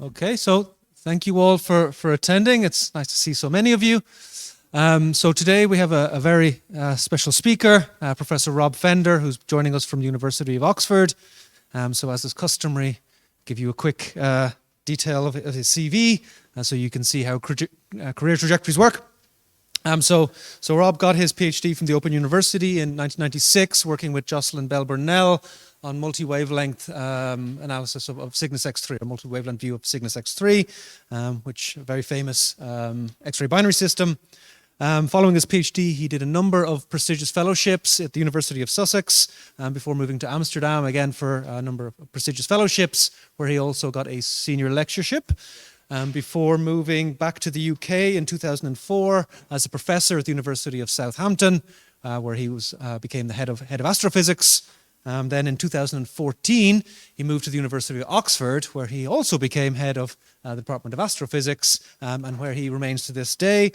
Okay, so thank you all for attending. It's nice to see so many of you. So today we have a very special speaker, Professor Rob Fender, who's joining us from the University of Oxford. So as is customary, give you a quick detail of his CV so you can see how career trajectories work. So Rob got his PhD from the Open University in 1996, working with Jocelyn Bell Burnell on multi-wavelength analysis of Cygnus X3, a multi-wavelength view of Cygnus X3, which a very famous X-ray binary system. Following his PhD, he did a number of prestigious fellowships at the University of Sussex before moving to Amsterdam, again for a number of prestigious fellowships, where he also got a senior lectureship. Before moving back to the UK in 2004 as a professor at the University of Southampton, where he became the head of astrophysics. Then in 2014, he moved to the University of Oxford, where he also became head of the Department of Astrophysics, and where he remains to this day.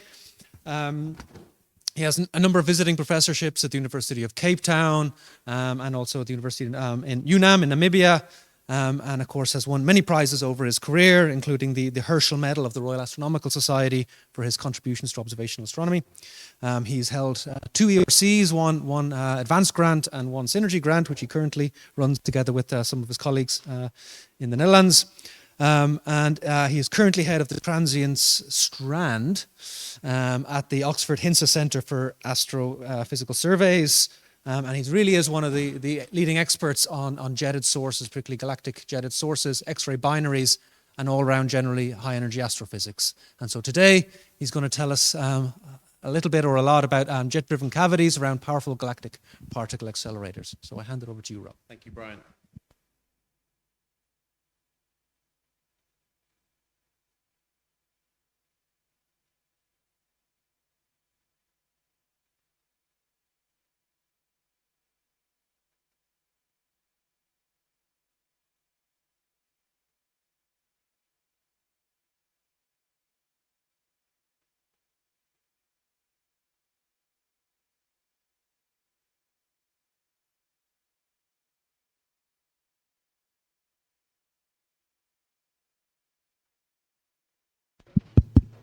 He has a number of visiting professorships at the University of Cape Town, and also at the University in UNAM in Namibia. And of course has won many prizes over his career, including the Herschel Medal of the Royal Astronomical Society for his contributions to observational astronomy. He's held 2 ERCs, one advanced grant and one synergy grant, which he currently runs together with some of his colleagues in the Netherlands. And he is currently head of the Transients Strand at the Oxford Hinsa Centre for Astrophysical Surveys. And he really is one of the leading experts on jetted sources, particularly galactic jetted sources, X-ray binaries, and all-round generally high-energy astrophysics. And so today, he's going to tell us a little bit or a lot about jet-driven cavities around powerful galactic particle accelerators. So I hand it over to you, Rob. Thank you, Brian.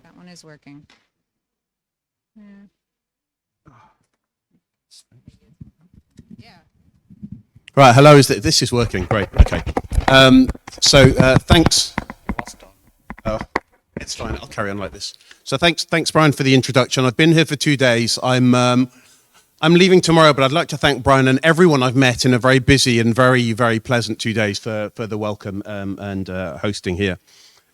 That one is working. Yeah. Yeah. Right, hello, this is working, great, okay. Thanks. Oh, it's fine, I'll carry on like this. So thanks Brian for the introduction. I've been here for 2 days. I'm leaving tomorrow, but I'd like to thank Brian and everyone I've met in a very busy and very, very pleasant 2 days for the welcome and hosting here.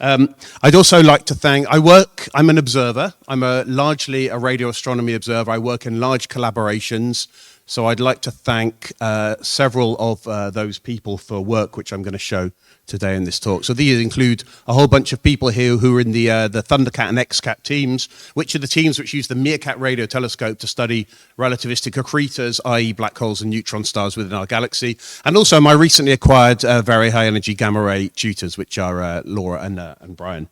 I'd also like to thank, I'm an observer. I'm largely a radio astronomy observer. I work in large collaborations. So I'd like to thank several of those people for work which I'm going to show today in this talk. So these include a whole bunch of people here who are in the ThunderCAT and XCAT teams, which are the teams which use the MeerKAT radio telescope to study relativistic accretors, i.e. black holes and neutron stars within our galaxy, and also my recently acquired very high energy gamma ray tutors, which are Laura and Brian.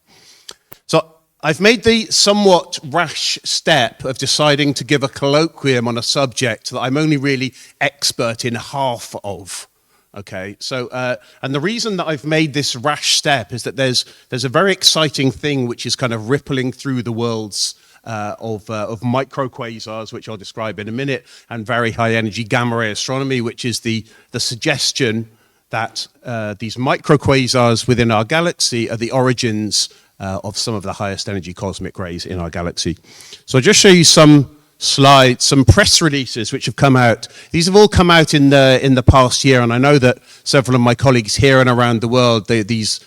So I've made the somewhat rash step of deciding to give a colloquium on a subject that I'm only really expert in half of. Okay, so and the reason that I've made this rash step is that there's a very exciting thing which is kind of rippling through the worlds of microquasars, which I'll describe in a minute, and very high energy gamma ray astronomy, which is the suggestion that these microquasars within our galaxy are the origins of some of the highest energy cosmic rays in our galaxy. So I'll just show you some slides, some press releases which have come out. These have all come out in the past year, and I know that several of my colleagues here and around the world, these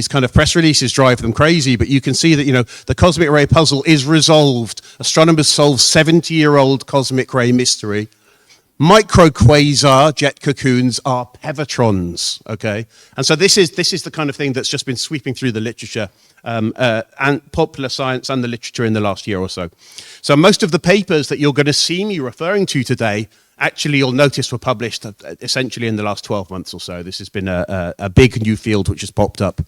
kind of press releases drive them crazy, but you can see that, the cosmic ray puzzle is resolved. Astronomers solve 70-year-old cosmic ray mystery. Microquasar jet cocoons are pevatrons, okay? And so this is the kind of thing that's just been sweeping through the literature and popular science and the literature in the last year or so. So most of the papers that you're going to see me referring to today actually you'll notice were published essentially in the last 12 months or so. This has been a big new field which has popped up.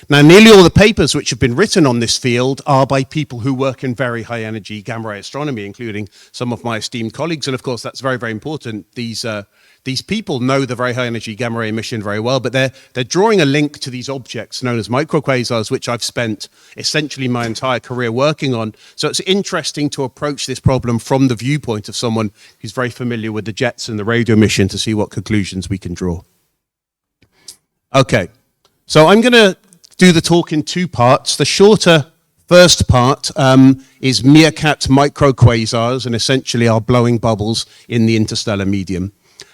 Now, nearly all the papers which have been written on this field are by people who work in very high energy gamma ray astronomy, including some of my esteemed colleagues. And of course, that's very, very important. These people know the very high energy gamma ray emission very well, but they're drawing a link to these objects known as microquasars, which I've spent essentially my entire career working on. So it's interesting to approach this problem from the viewpoint of someone who's very familiar with the jets and the radio emission to see what conclusions we can draw. Okay, so I'm going to do the talk in two parts. The shorter first part is MeerKAT microquasars, and essentially are blowing bubbles in the interstellar medium.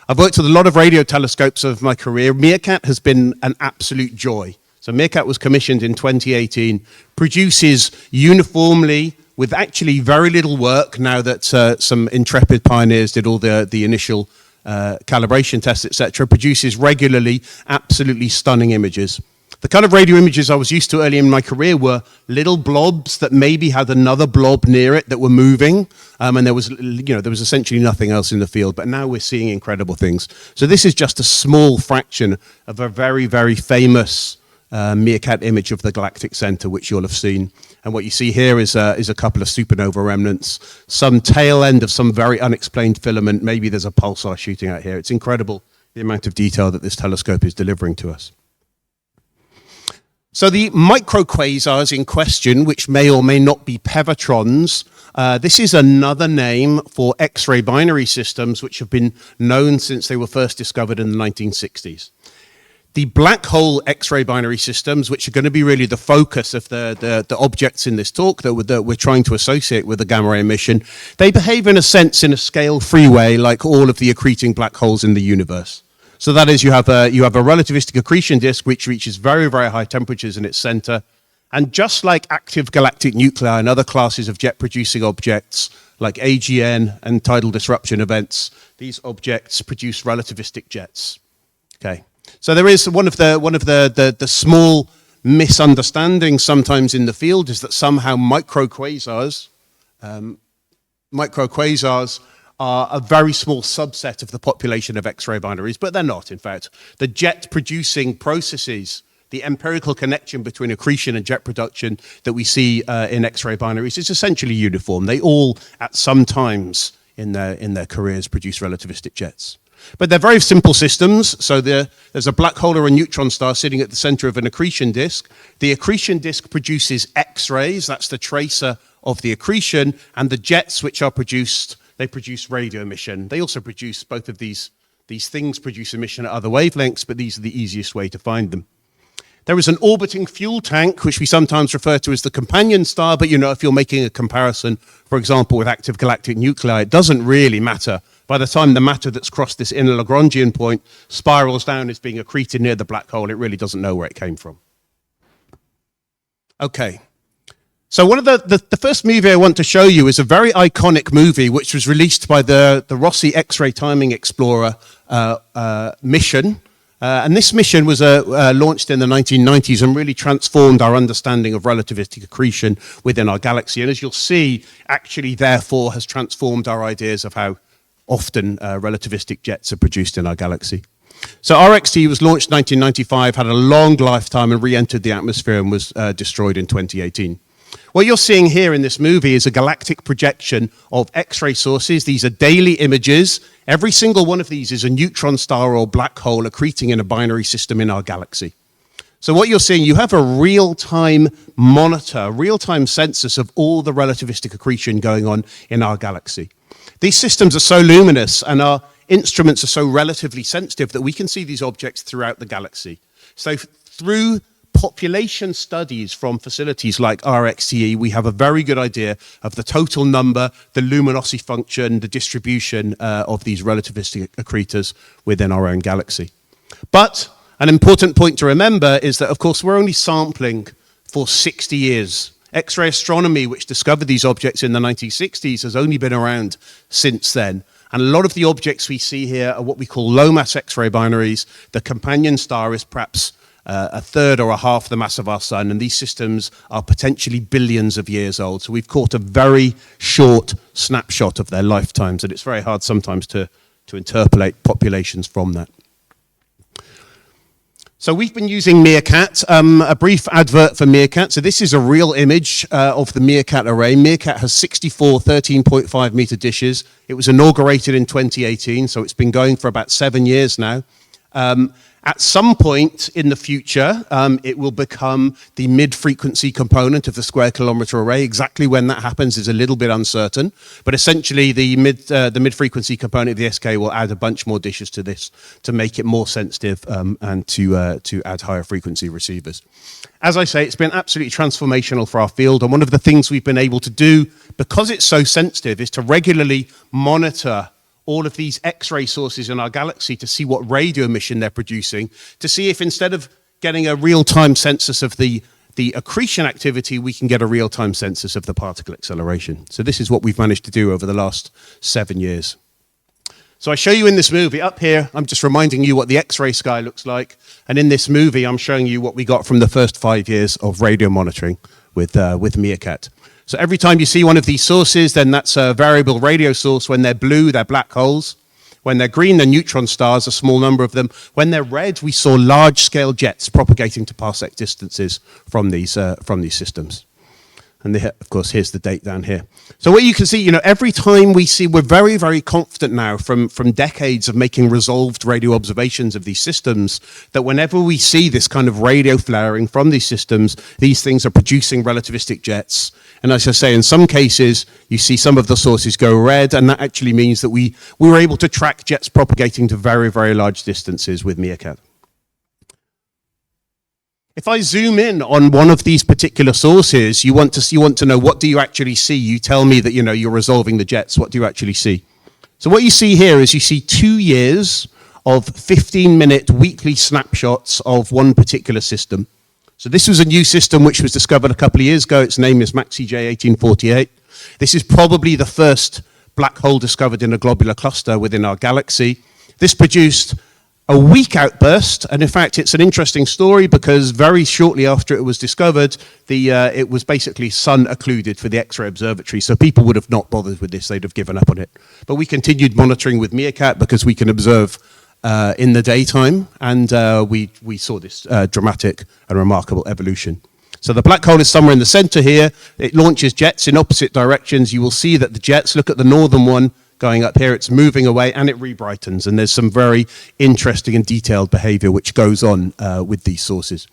I've worked with a lot of radio telescopes over my career. MeerKAT has been an absolute joy. So MeerKAT was commissioned in 2018, produces uniformly with actually very little work now that some intrepid pioneers did all the initial calibration tests, etc., produces regularly absolutely stunning images. The kind of radio images I was used to early in my career were little blobs that maybe had another blob near it that were moving, and there was essentially nothing else in the field. But now we're seeing incredible things. So this is just a small fraction of a very, very famous MeerKAT image of the galactic center, which you'll have seen. And what you see here is a couple of supernova remnants, some tail end of some very unexplained filament. Maybe there's a pulsar shooting out here. It's incredible the amount of detail that this telescope is delivering to us. So the microquasars in question, which may or may not be pevatrons, this is another name for X-ray binary systems which have been known since they were first discovered in the 1960s. The black hole X-ray binary systems, which are going to be really the focus of the objects in this talk that we're trying to associate with the gamma ray emission, they behave in a sense in a scale-free way like all of the accreting black holes in the universe. So that is, you have a relativistic accretion disk which reaches very, very high temperatures in its center. And just like active galactic nuclei and other classes of jet-producing objects, like AGN and tidal disruption events, these objects produce relativistic jets. Okay. So there is one of the small misunderstandings sometimes in the field is that somehow microquasars are a very small subset of the population of X-ray binaries, but they're not, in fact. The jet-producing processes, the empirical connection between accretion and jet production that we see in X-ray binaries is essentially uniform. They all, at some times in their careers, produce relativistic jets. But they're very simple systems. So there's a black hole or a neutron star sitting at the center of an accretion disk. The accretion disk produces X-rays. That's the tracer of the accretion. And the jets which are produced, they produce radio emission. They also produce both of these things produce emission at other wavelengths, but these are the easiest way to find them. There is an orbiting fuel tank, which we sometimes refer to as the companion star, but if you're making a comparison, for example, with active galactic nuclei, it doesn't really matter. By the time the matter that's crossed this inner Lagrangian point spirals down, is being accreted near the black hole, it really doesn't know where it came from. Okay. So one of the first movie I want to show you is a very iconic movie which was released by the Rossi X-ray Timing Explorer mission. And this mission was launched in the 1990s and really transformed our understanding of relativistic accretion within our galaxy. And as you'll see, actually, therefore, has transformed our ideas of how often relativistic jets are produced in our galaxy. So RXT was launched in 1995, had a long lifetime and re-entered the atmosphere and was destroyed in 2018. What you're seeing here in this movie is a galactic projection of X-ray sources. These are daily images. Every single one of these is a neutron star or black hole accreting in a binary system in our galaxy. So what you're seeing, you have a real-time monitor, real-time census of all the relativistic accretion going on in our galaxy. These systems are so luminous and our instruments are so relatively sensitive that we can see these objects throughout the galaxy. So through population studies from facilities like RXTE, we have a very good idea of the total number, the luminosity function, the distribution of these relativistic accretors within our own galaxy. But an important point to remember is that, of course, we're only sampling for 60 years. X-ray astronomy, which discovered these objects in the 1960s, has only been around since then. And a lot of the objects we see here are what we call low-mass X-ray binaries. The companion star is perhaps a third or a half the mass of our sun, and these systems are potentially billions of years old. So we've caught a very short snapshot of their lifetimes, and it's very hard sometimes to interpolate populations from that. So we've been using MeerKAT, a brief advert for MeerKAT. So this is a real image of the MeerKAT array. MeerKAT has 64 13.5 meter dishes. It was inaugurated in 2018, so it's been going for about 7 years now. At some point in the future, it will become the mid-frequency component of the square kilometer array. Exactly when that happens is a little bit uncertain, but essentially the mid-frequency component of the SK will add a bunch more dishes to this to make it more sensitive and to add higher frequency receivers. As I say, it's been absolutely transformational for our field, and one of the things we've been able to do, because it's so sensitive, is to regularly monitor all of these X-ray sources in our galaxy to see what radio emission they're producing, to see if instead of getting a real-time census of the accretion activity, we can get a real-time census of the particle acceleration. So this is what we've managed to do over the last 7 years. So I show you in this movie, up here, I'm just reminding you what the X-ray sky looks like, and in this movie, I'm showing you what we got from the first 5 years of radio monitoring with MeerKAT. So every time you see one of these sources, then that's a variable radio source. When they're blue, they're black holes. When they're green, they're neutron stars, a small number of them. When they're red, we saw large-scale jets propagating to parsec distances from these systems. And of course, here's the date down here. So what you can see, every time we see, we're very, very confident now from decades of making resolved radio observations of these systems, that whenever we see this kind of radio flaring from these systems, these things are producing relativistic jets. And as I say, in some cases, you see some of the sources go red, and that actually means that we were able to track jets propagating to very, very large distances with MeerKAT. If I zoom in on one of these particular sources, you want to know, what do you actually see? You tell me that you're resolving the jets. What do you actually see? So what you see here is you see 2 years of 15-minute weekly snapshots of one particular system. So this was a new system which was discovered a couple of years ago. Its name is MAXIJ 1848. This is probably the first black hole discovered in a globular cluster within our galaxy. This produced a weak outburst, and in fact it's an interesting story because very shortly after it was discovered, it was basically sun occluded for the X-ray observatory, so people would have not bothered with this, they'd have given up on it. But we continued monitoring with MeerKAT because we can observe in the daytime, and we saw this dramatic and remarkable evolution. So the black hole is somewhere in the center here. It launches jets in opposite directions. You will see that the jets, look at the northern one, going up here, it's moving away and it rebrightens, and there's some very interesting and detailed behavior which goes on with these sources.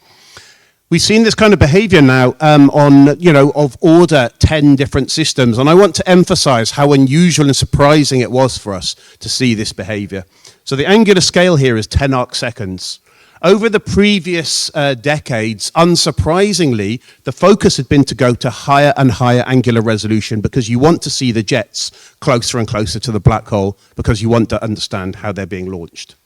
We've seen this kind of behavior now of order 10 different systems, and I want to emphasize how unusual and surprising it was for us to see this behavior. So the angular scale here is 10 arc seconds. Over the previous decades, unsurprisingly, the focus had been to go to higher and higher angular resolution because you want to see the jets closer and closer to the black hole because you want to understand how they're being launched.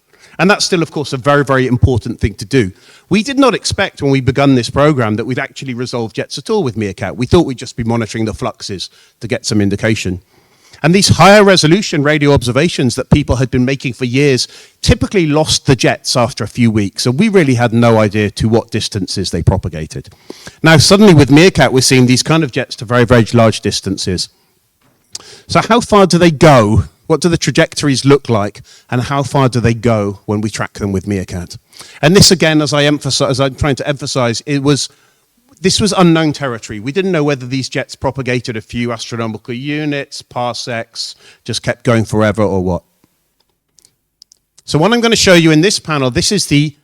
And that's still, of course, a very, very important thing to do. We did not expect when we begun this program that we'd actually resolve jets at all with MeerKAT. We thought we'd just be monitoring the fluxes to get some indication. And these higher resolution radio observations that people had been making for years typically lost the jets after a few weeks, and we really had no idea to what distances they propagated. Now, suddenly with MeerKAT, we're seeing these kind of jets to very, very large distances. So how far do they go? What do the trajectories look like? And how far do they go when we track them with MeerKAT? And this, again, as I'm trying to emphasize, this was unknown territory. We didn't know whether these jets propagated a few astronomical units, parsecs, just kept going forever or what. So what I'm going to show you in this panel, this is the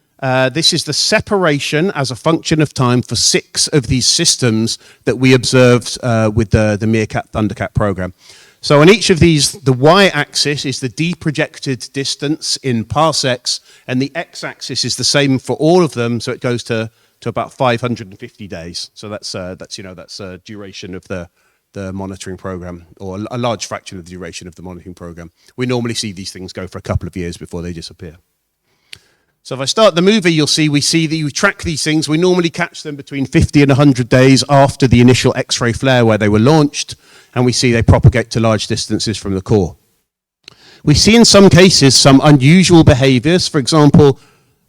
separation as a function of time for 6 of these systems that we observed with the MeerKAT Thundercat program. So on each of these, the y-axis is the deprojected distance in parsecs, and the x-axis is the same for all of them, so it goes to about 550 days. So that's a duration of the monitoring program, or a large fraction of the duration of the monitoring program. We normally see these things go for a couple of years before they disappear. So if I start the movie, you'll see we track these things. We normally catch them between 50 and 100 days after the initial X-ray flare where they were launched, and we see they propagate to large distances from the core. We see in some cases some unusual behaviors. For example,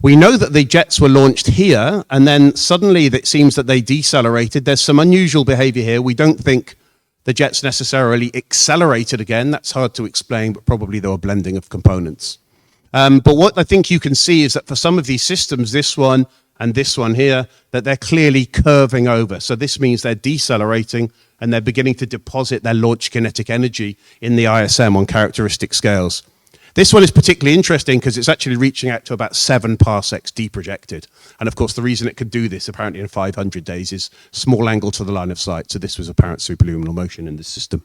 We know that the jets were launched here, and then suddenly it seems that they decelerated. There's some unusual behavior here. We don't think the jets necessarily accelerated again. That's hard to explain, but probably they were blending of components. But what I think you can see is that for some of these systems, this one and this one here, that they're clearly curving over. So this means they're decelerating and they're beginning to deposit their launch kinetic energy in the ISM on characteristic scales. This one is particularly interesting because it's actually reaching out to about 7 parsecs deprojected. And of course, the reason it could do this apparently in 500 days is small angle to the line of sight. So this was apparent superluminal motion in this system.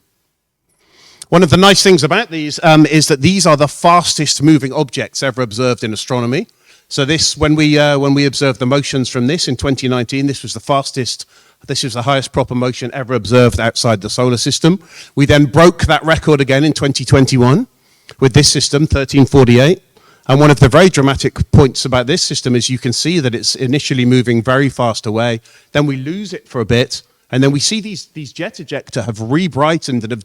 One of the nice things about these is that these are the fastest moving objects ever observed in astronomy. So this, when we observed the motions from this in 2019, this was the fastest, this was the highest proper motion ever observed outside the solar system. We then broke that record again in 2021. With this system, 1348. And one of the very dramatic points about this system is you can see that it's initially moving very fast away, then we lose it for a bit, and then we see these jet ejecta have re-brightened and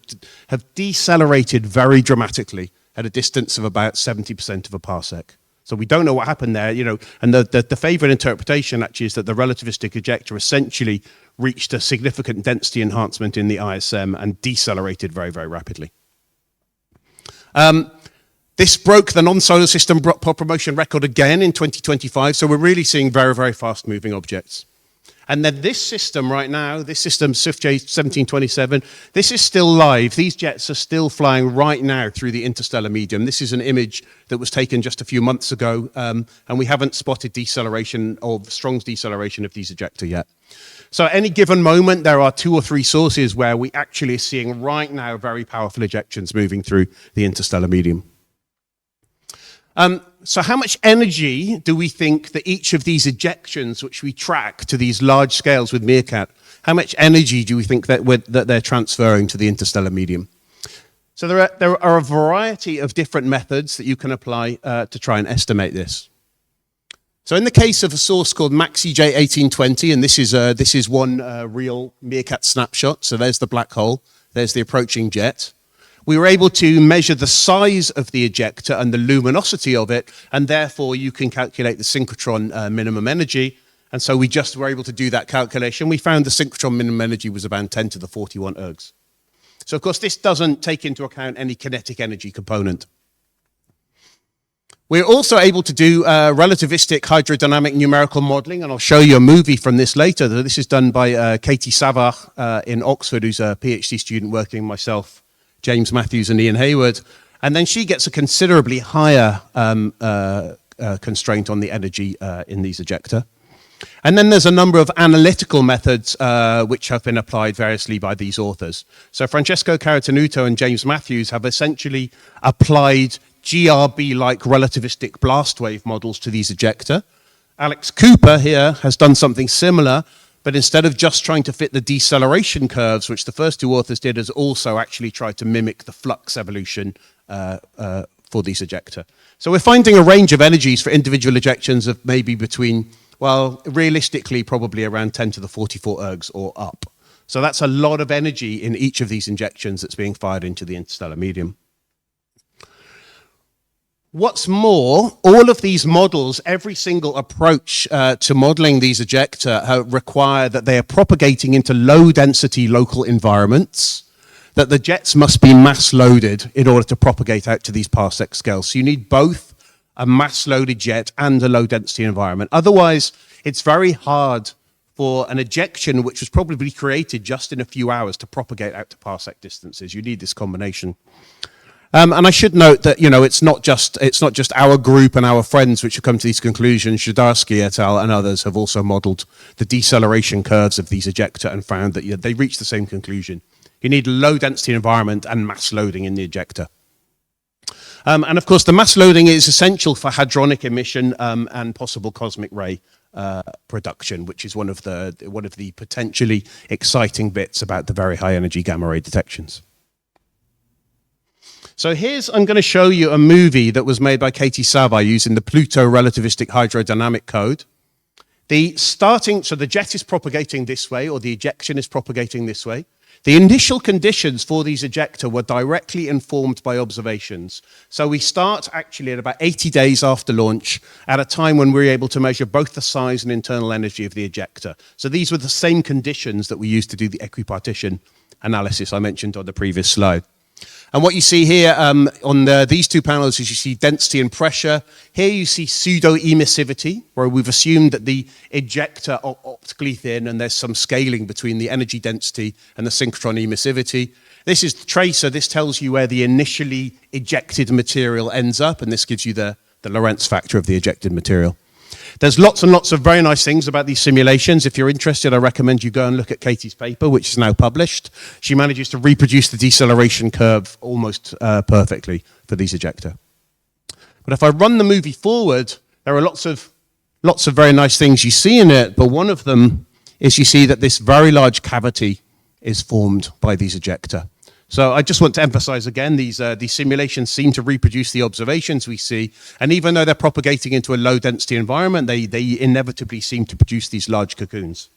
have decelerated very dramatically at a distance of about 70% of a parsec. So we don't know what happened there, you know, and the favorite interpretation actually is that the relativistic ejecta essentially reached a significant density enhancement in the ISM and decelerated very, very rapidly. This broke the non-solar system proper motion record again in 2025, so we're really seeing very, very fast moving objects. And then this system right now, this system SWIFT-J 1727, this is still live. These jets are still flying right now through the interstellar medium. This is an image that was taken just a few months ago, and we haven't spotted deceleration or strong deceleration of these ejecta yet. So at any given moment, there are 2 or 3 sources where we actually are seeing right now very powerful ejections moving through the interstellar medium. So how much energy do we think that each of these ejections, which we track to these large scales with MeerKAT, how much energy do we think that they're transferring to the interstellar medium? So there are a variety of different methods that you can apply to try and estimate this. So in the case of a source called MaxiJ 1820, and this is one real MeerKAT snapshot, so there's the black hole, there's the approaching jet. We were able to measure the size of the ejecta and the luminosity of it, and therefore you can calculate the synchrotron minimum energy. And so we just were able to do that calculation. We found the synchrotron minimum energy was about 10 to the 41 ergs. So of course this doesn't take into account any kinetic energy component. We're also able to do relativistic hydrodynamic numerical modeling, and I'll show you a movie from this later. This is done by Katie Savard in Oxford, who's a PhD student working with myself, James Matthews and Ian Hayward. And then she gets a considerably higher constraint on the energy in these ejecta. And then there's a number of analytical methods which have been applied variously by these authors. So Francesco Caritanuto and James Matthews have essentially applied GRB-like relativistic blast wave models to these ejecta. Alex Cooper here has done something similar, but instead of just trying to fit the deceleration curves, which the first 2 authors did, has also actually tried to mimic the flux evolution for these ejecta. So we're finding a range of energies for individual ejections of maybe between, well, realistically, probably around 10 to the 44 ergs or up. So that's a lot of energy in each of these injections that's being fired into the interstellar medium. What's more, all of these models, every single approach to modeling these ejecta require that they are propagating into low-density local environments, that the jets must be mass-loaded in order to propagate out to these parsec scales. So you need both a mass-loaded jet and a low-density environment. Otherwise, it's very hard for an ejection which was probably created just in a few hours to propagate out to parsec distances. You need this combination. And I should note that, you know, it's not just our group and our friends which have come to these conclusions. Zhadarsky et al. And others have also modeled the deceleration curves of these ejecta and found that they reach the same conclusion. You need a low density environment and mass loading in the ejecta. And of course, the mass loading is essential for hadronic emission and possible cosmic ray production, which is one of the potentially exciting bits about the very high energy gamma ray detections. So I'm going to show you a movie that was made by Katie Savard using the Pluto relativistic hydrodynamic code. So the jet is propagating this way, or the ejection is propagating this way. The initial conditions for these ejecta were directly informed by observations. So we start actually at about 80 days after launch, at a time when we were able to measure both the size and internal energy of the ejecta. So these were the same conditions that we used to do the equipartition analysis I mentioned on the previous slide. And what you see here on these two panels is you see density and pressure. Here you see pseudo-emissivity, where we've assumed that the ejecta are optically thin and there's some scaling between the energy density and the synchrotron emissivity. This is the tracer. This tells you where the initially ejected material ends up, and this gives you the Lorentz factor of the ejected material. There's lots and lots of very nice things about these simulations. If you're interested, I recommend you go and look at Katie's paper, which is now published. She manages to reproduce the deceleration curve almost perfectly for these ejecta. But if I run the movie forward, there are lots of very nice things you see in it, but one of them is you see that this very large cavity is formed by these ejecta. So I just want to emphasize again, these simulations seem to reproduce the observations we see, and even though they're propagating into a low density environment, they inevitably seem to produce these large cocoons.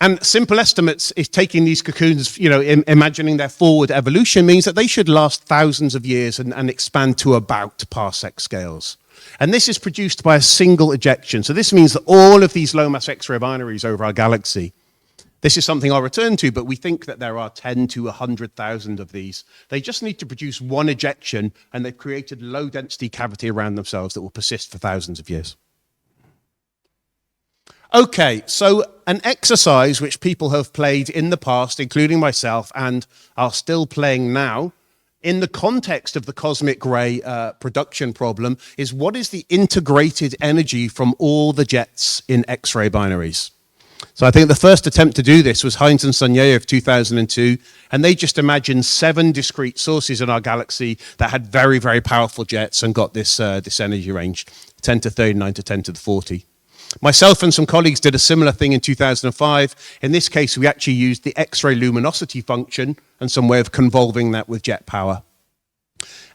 And simple estimates is taking these cocoons, imagining their forward evolution means that they should last thousands of years and expand to about parsec scales. And this is produced by a single ejection. So this means that all of these low mass X-ray binaries over our galaxy, this is something I'll return to, but we think that there are 10 to 100,000 of these. They just need to produce one ejection, and they've created low density cavity around themselves that will persist for thousands of years. Okay, so an exercise which people have played in the past, including myself, and are still playing now, in the context of the cosmic ray production problem, is what is the integrated energy from all the jets in X-ray binaries? So I think the first attempt to do this was Heinz and Saunier of 2002, and they just imagined 7 discrete sources in our galaxy that had very, very powerful jets and got this energy range, 10 to 39 to 10 to the 40. Myself and some colleagues did a similar thing in 2005. In this case, we actually used the X-ray luminosity function and some way of convolving that with jet power.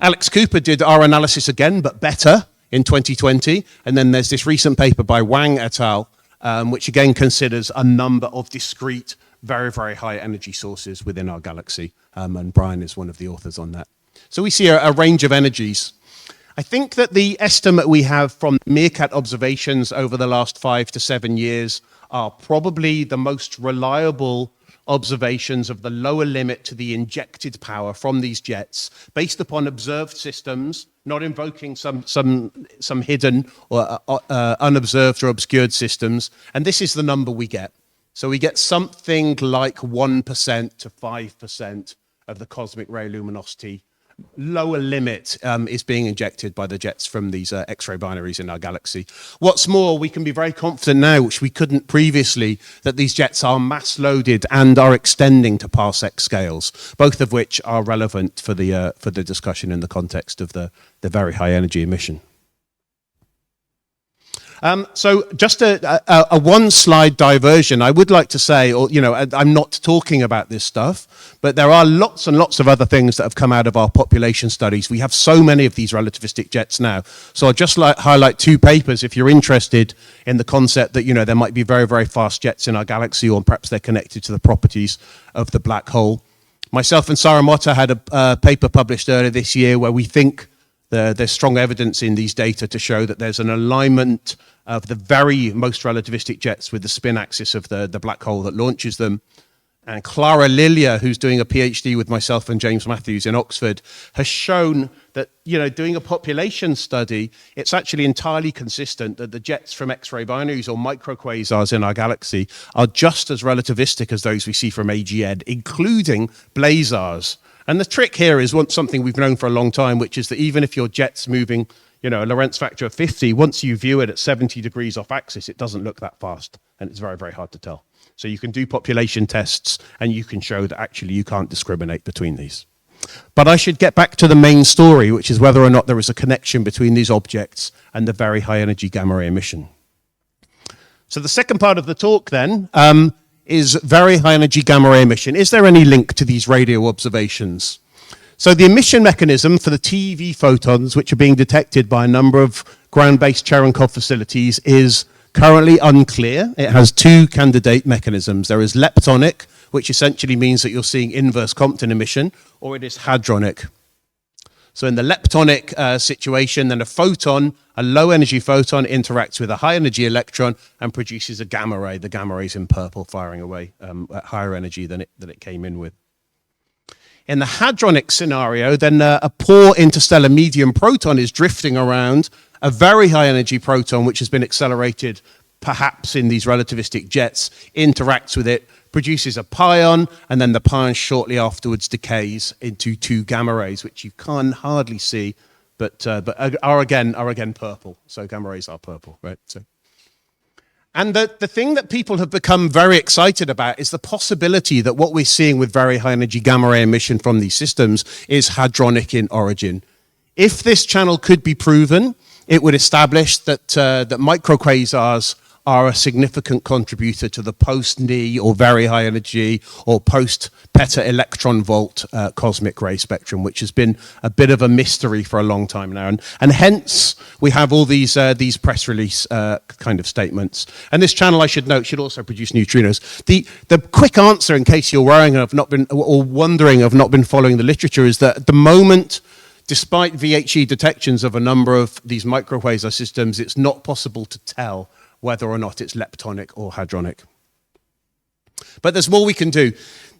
Alex Cooper did our analysis again, but better in 2020. And then there's this recent paper by Wang et al., which again considers a number of discrete, very, very high energy sources within our galaxy. And Brian is one of the authors on that. So we see a range of energies. I think that the estimate we have from MeerKAT observations over the last 5 to 7 years are probably the most reliable observations of the lower limit to the injected power from these jets based upon observed systems, not invoking some hidden or unobserved or obscured systems. And this is the number we get. So we get something like 1% to 5% of the cosmic ray luminosity. Lower limit is being injected by the jets from these X-ray binaries in our galaxy. What's more, we can be very confident now, which we couldn't previously, that these jets are mass loaded and are extending to parsec scales, both of which are relevant for the discussion in the context of the very high energy emission. So just a one-slide diversion, I would like to say, I'm not talking about this stuff, but there are lots and lots of other things that have come out of our population studies. We have so many of these relativistic jets now. So I'll just highlight 2 papers if you're interested in the concept that, there might be very, very fast jets in our galaxy, or perhaps they're connected to the properties of the black hole. Myself and Sarah Motta had a paper published earlier this year where we think there's strong evidence in these data to show that there's an alignment of the very most relativistic jets with the spin axis of the black hole that launches them. And Clara Lilia, who's doing a PhD with myself and James Matthews in Oxford, has shown that, doing a population study, it's actually entirely consistent that the jets from X-ray binaries or microquasars in our galaxy are just as relativistic as those we see from AGN, including blazars. And the trick here is something we've known for a long time, which is that even if your jet's moving, a Lorentz factor of 50, once you view it at 70 degrees off axis, it doesn't look that fast, and it's very, very hard to tell. So you can do population tests, and you can show that actually you can't discriminate between these. But I should get back to the main story, which is whether or not there is a connection between these objects and the very high energy gamma ray emission. So the second part of the talk then, is very high energy gamma ray emission. Is there any link to these radio observations? So the emission mechanism for the TeV photons, which are being detected by a number of ground-based Cherenkov facilities, is currently unclear. It has 2 candidate mechanisms. There is leptonic, which essentially means that you're seeing inverse Compton emission, or it is hadronic. So in the leptonic situation, then a photon, a low energy photon, interacts with a high energy electron and produces a gamma ray. The gamma ray is in purple, firing away at higher energy than it came in with. In the hadronic scenario, then a poor interstellar medium proton is drifting around a very high energy proton, which has been accelerated perhaps in these relativistic jets, interacts with it, produces a pion, and then the pion shortly afterwards decays into two gamma rays, which you can hardly see, but are again purple. So gamma rays are purple, right? And the thing that people have become very excited about is the possibility that what we're seeing with very high energy gamma ray emission from these systems is hadronic in origin. If this channel could be proven, it would establish that microquasars are a significant contributor to the post-Ni or very high energy or post-peta-electron volt cosmic ray spectrum, which has been a bit of a mystery for a long time now. And hence, we have all these press release kind of statements. And this channel, I should note, should also produce neutrinos. The quick answer, in case you're worrying and have not been, or wondering, have not been following the literature, is that at the moment, despite VHE detections of a number of these microquasar systems, it's not possible to tell whether or not it's leptonic or hadronic. But there's more we can do.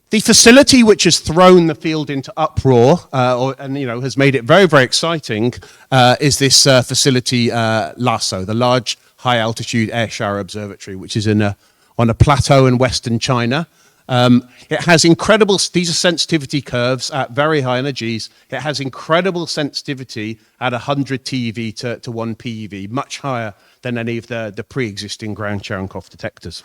The facility which has thrown the field into uproar and has made it very, very exciting is this facility LASO, the Large High Altitude Air Shower Observatory, which is on a plateau in western China. It has incredible, these are sensitivity curves at very high energies. It has incredible sensitivity at 100 TeV to 1 PeV, much higher than any of the pre-existing ground Cherenkov detectors.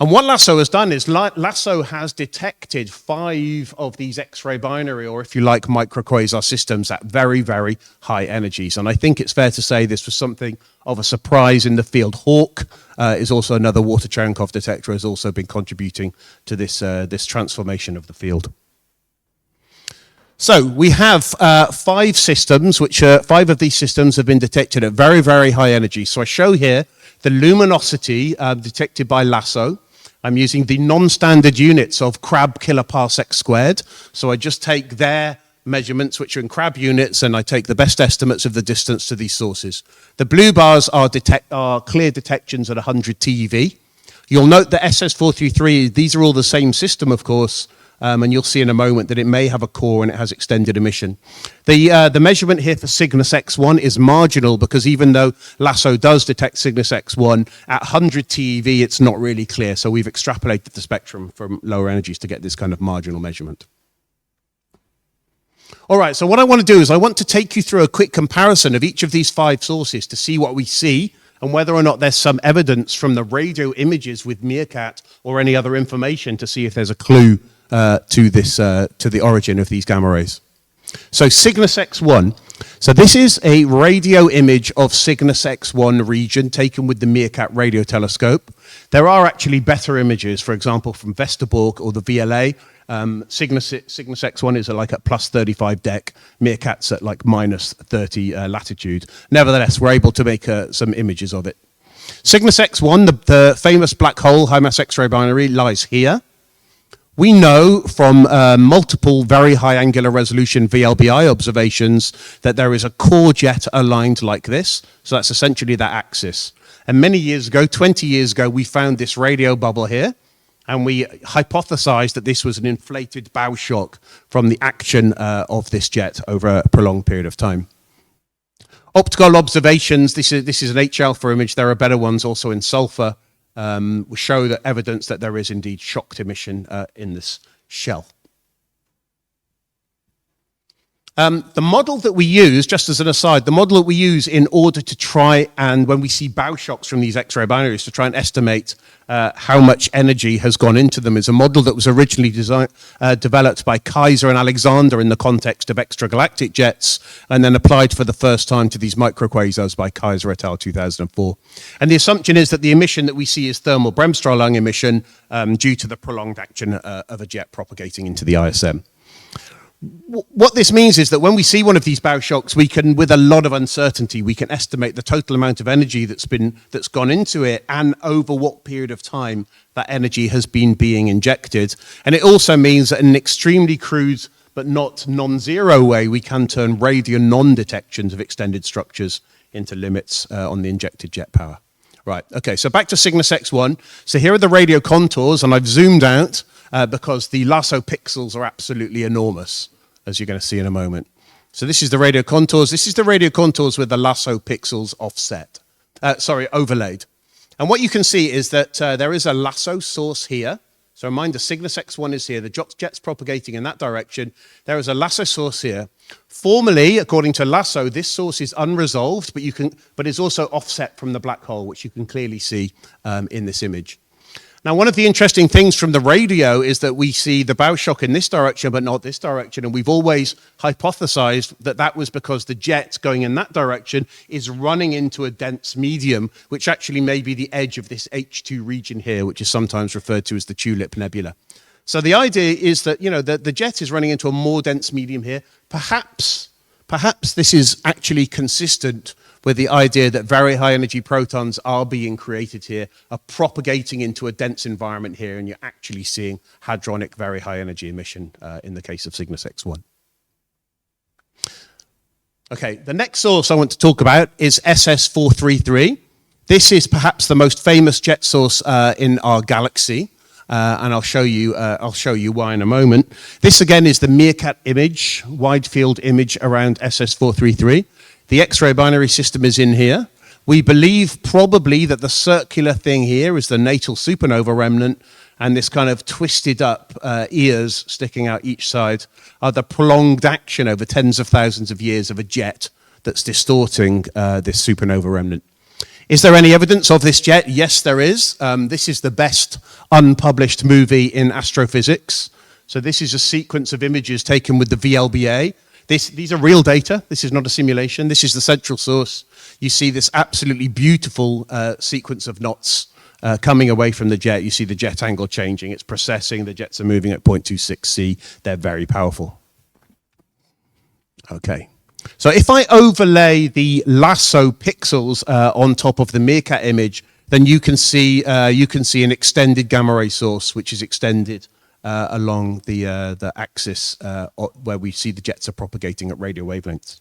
And what LASO has done is LASO has detected 5 of these X-ray binary, or if you like, microquasar systems at very, very high energies. And I think it's fair to say this was something of a surprise in the field. Hawk is also another water Cherenkov detector, has also been contributing to this transformation of the field. So we have 5 systems, which 5 of these systems have been detected at very, very high energy. So I show here the luminosity detected by LASO. I'm using the non-standard units of Crab kiloparsec squared. So I just take their measurements, which are in Crab units, and I take the best estimates of the distance to these sources. The blue bars are clear detections at 100 TeV. You'll note that SS433, these are all the same system, of course, and you'll see in a moment that it may have a core and it has extended emission. The measurement here for Cygnus X1 is marginal, because even though LASO does detect Cygnus X1, at 100 TeV it's not really clear, so we've extrapolated the spectrum from lower energies to get this kind of marginal measurement. All right, so what I want to do is I want to take you through a quick comparison of each of these 5 sources to see what we see and whether or not there's some evidence from the radio images with MeerKAT or any other information to see if there's a clue to the origin of these gamma rays. So Cygnus X1. So this is a radio image of Cygnus X1 region taken with the MeerKAT radio telescope. There are actually better images, for example, from Westerbork or the VLA. Cygnus X1 is like at plus 35 dec. MeerKAT's at like minus 30 latitude. Nevertheless, we're able to make some images of it. Cygnus X1, the famous black hole high mass X-ray binary, lies here. We know from multiple very high angular resolution VLBI observations that there is a core jet aligned like this. So that's essentially that axis. And many years ago, 20 years ago, we found this radio bubble here. And we hypothesized that this was an inflated bow shock from the action of this jet over a prolonged period of time. Optical observations, this is an H-alpha image. There are better ones also in sulfur. We show that evidence that there is indeed shocked emission in this shell. The model that we use, just as an aside, the model that we use in order to try and, when we see bow shocks from these X-ray binaries, to try and estimate how much energy has gone into them, is a model that was originally developed by Kaiser and Alexander in the context of extragalactic jets, and then applied for the first time to these microquasars by Kaiser et al. 2004. And the assumption is that the emission that we see is thermal Bremsstrahlung emission due to the prolonged action of a jet propagating into the ISM. What this means is that when we see one of these bow shocks, we can, with a lot of uncertainty, we can estimate the total amount of energy that's gone into it and over what period of time that energy has been being injected. And it also means that in an extremely crude but not non-zero way, we can turn radio non-detections of extended structures into limits on the injected jet power. Right, okay, so back to Cygnus X1. So here are the radio contours, and I've zoomed out because the lasso pixels are absolutely enormous, as you're going to see in a moment. So this is the radio contours. This is the radio contours with the lasso pixels offset, overlaid. And what you can see is that there is a lasso source here. So reminder, Cygnus X1 is here. The jet's propagating in that direction. There is a lasso source here. Formally, according to lasso, this source is unresolved, but it's also offset from the black hole, which you can clearly see in this image. Now, one of the interesting things from the radio is that we see the bow shock in this direction, but not this direction. And we've always hypothesized that that was because the jet going in that direction is running into a dense medium, which actually may be the edge of this H2 region here, which is sometimes referred to as the Tulip Nebula. So the idea is that, the jet is running into a more dense medium here. Perhaps this is actually consistent with the idea that very high energy protons are being created here, are propagating into a dense environment here, and you're actually seeing hadronic very high energy emission in the case of Cygnus X1. Okay, the next source I want to talk about is SS433. This is perhaps the most famous jet source in our galaxy. And I'll show you why in a moment. This again is the MeerKAT image, wide field image around SS433. The X-ray binary system is in here. We believe probably that the circular thing here is the natal supernova remnant, and this kind of twisted up ears sticking out each side are the prolonged action over tens of thousands of years of a jet that's distorting this supernova remnant. Is there any evidence of this jet? Yes, there is. This is the best unpublished movie in astrophysics. So this is a sequence of images taken with the VLBA. These are real data. This is not a simulation. This is the central source. You see this absolutely beautiful sequence of knots coming away from the jet. You see the jet angle changing. It's processing. The jets are moving at 0.26 C. They're very powerful. Okay. So if I overlay the lasso pixels on top of the MeerKAT image, then you can see an extended gamma ray source, which is extended along the axis where we see the jets are propagating at radio wavelengths.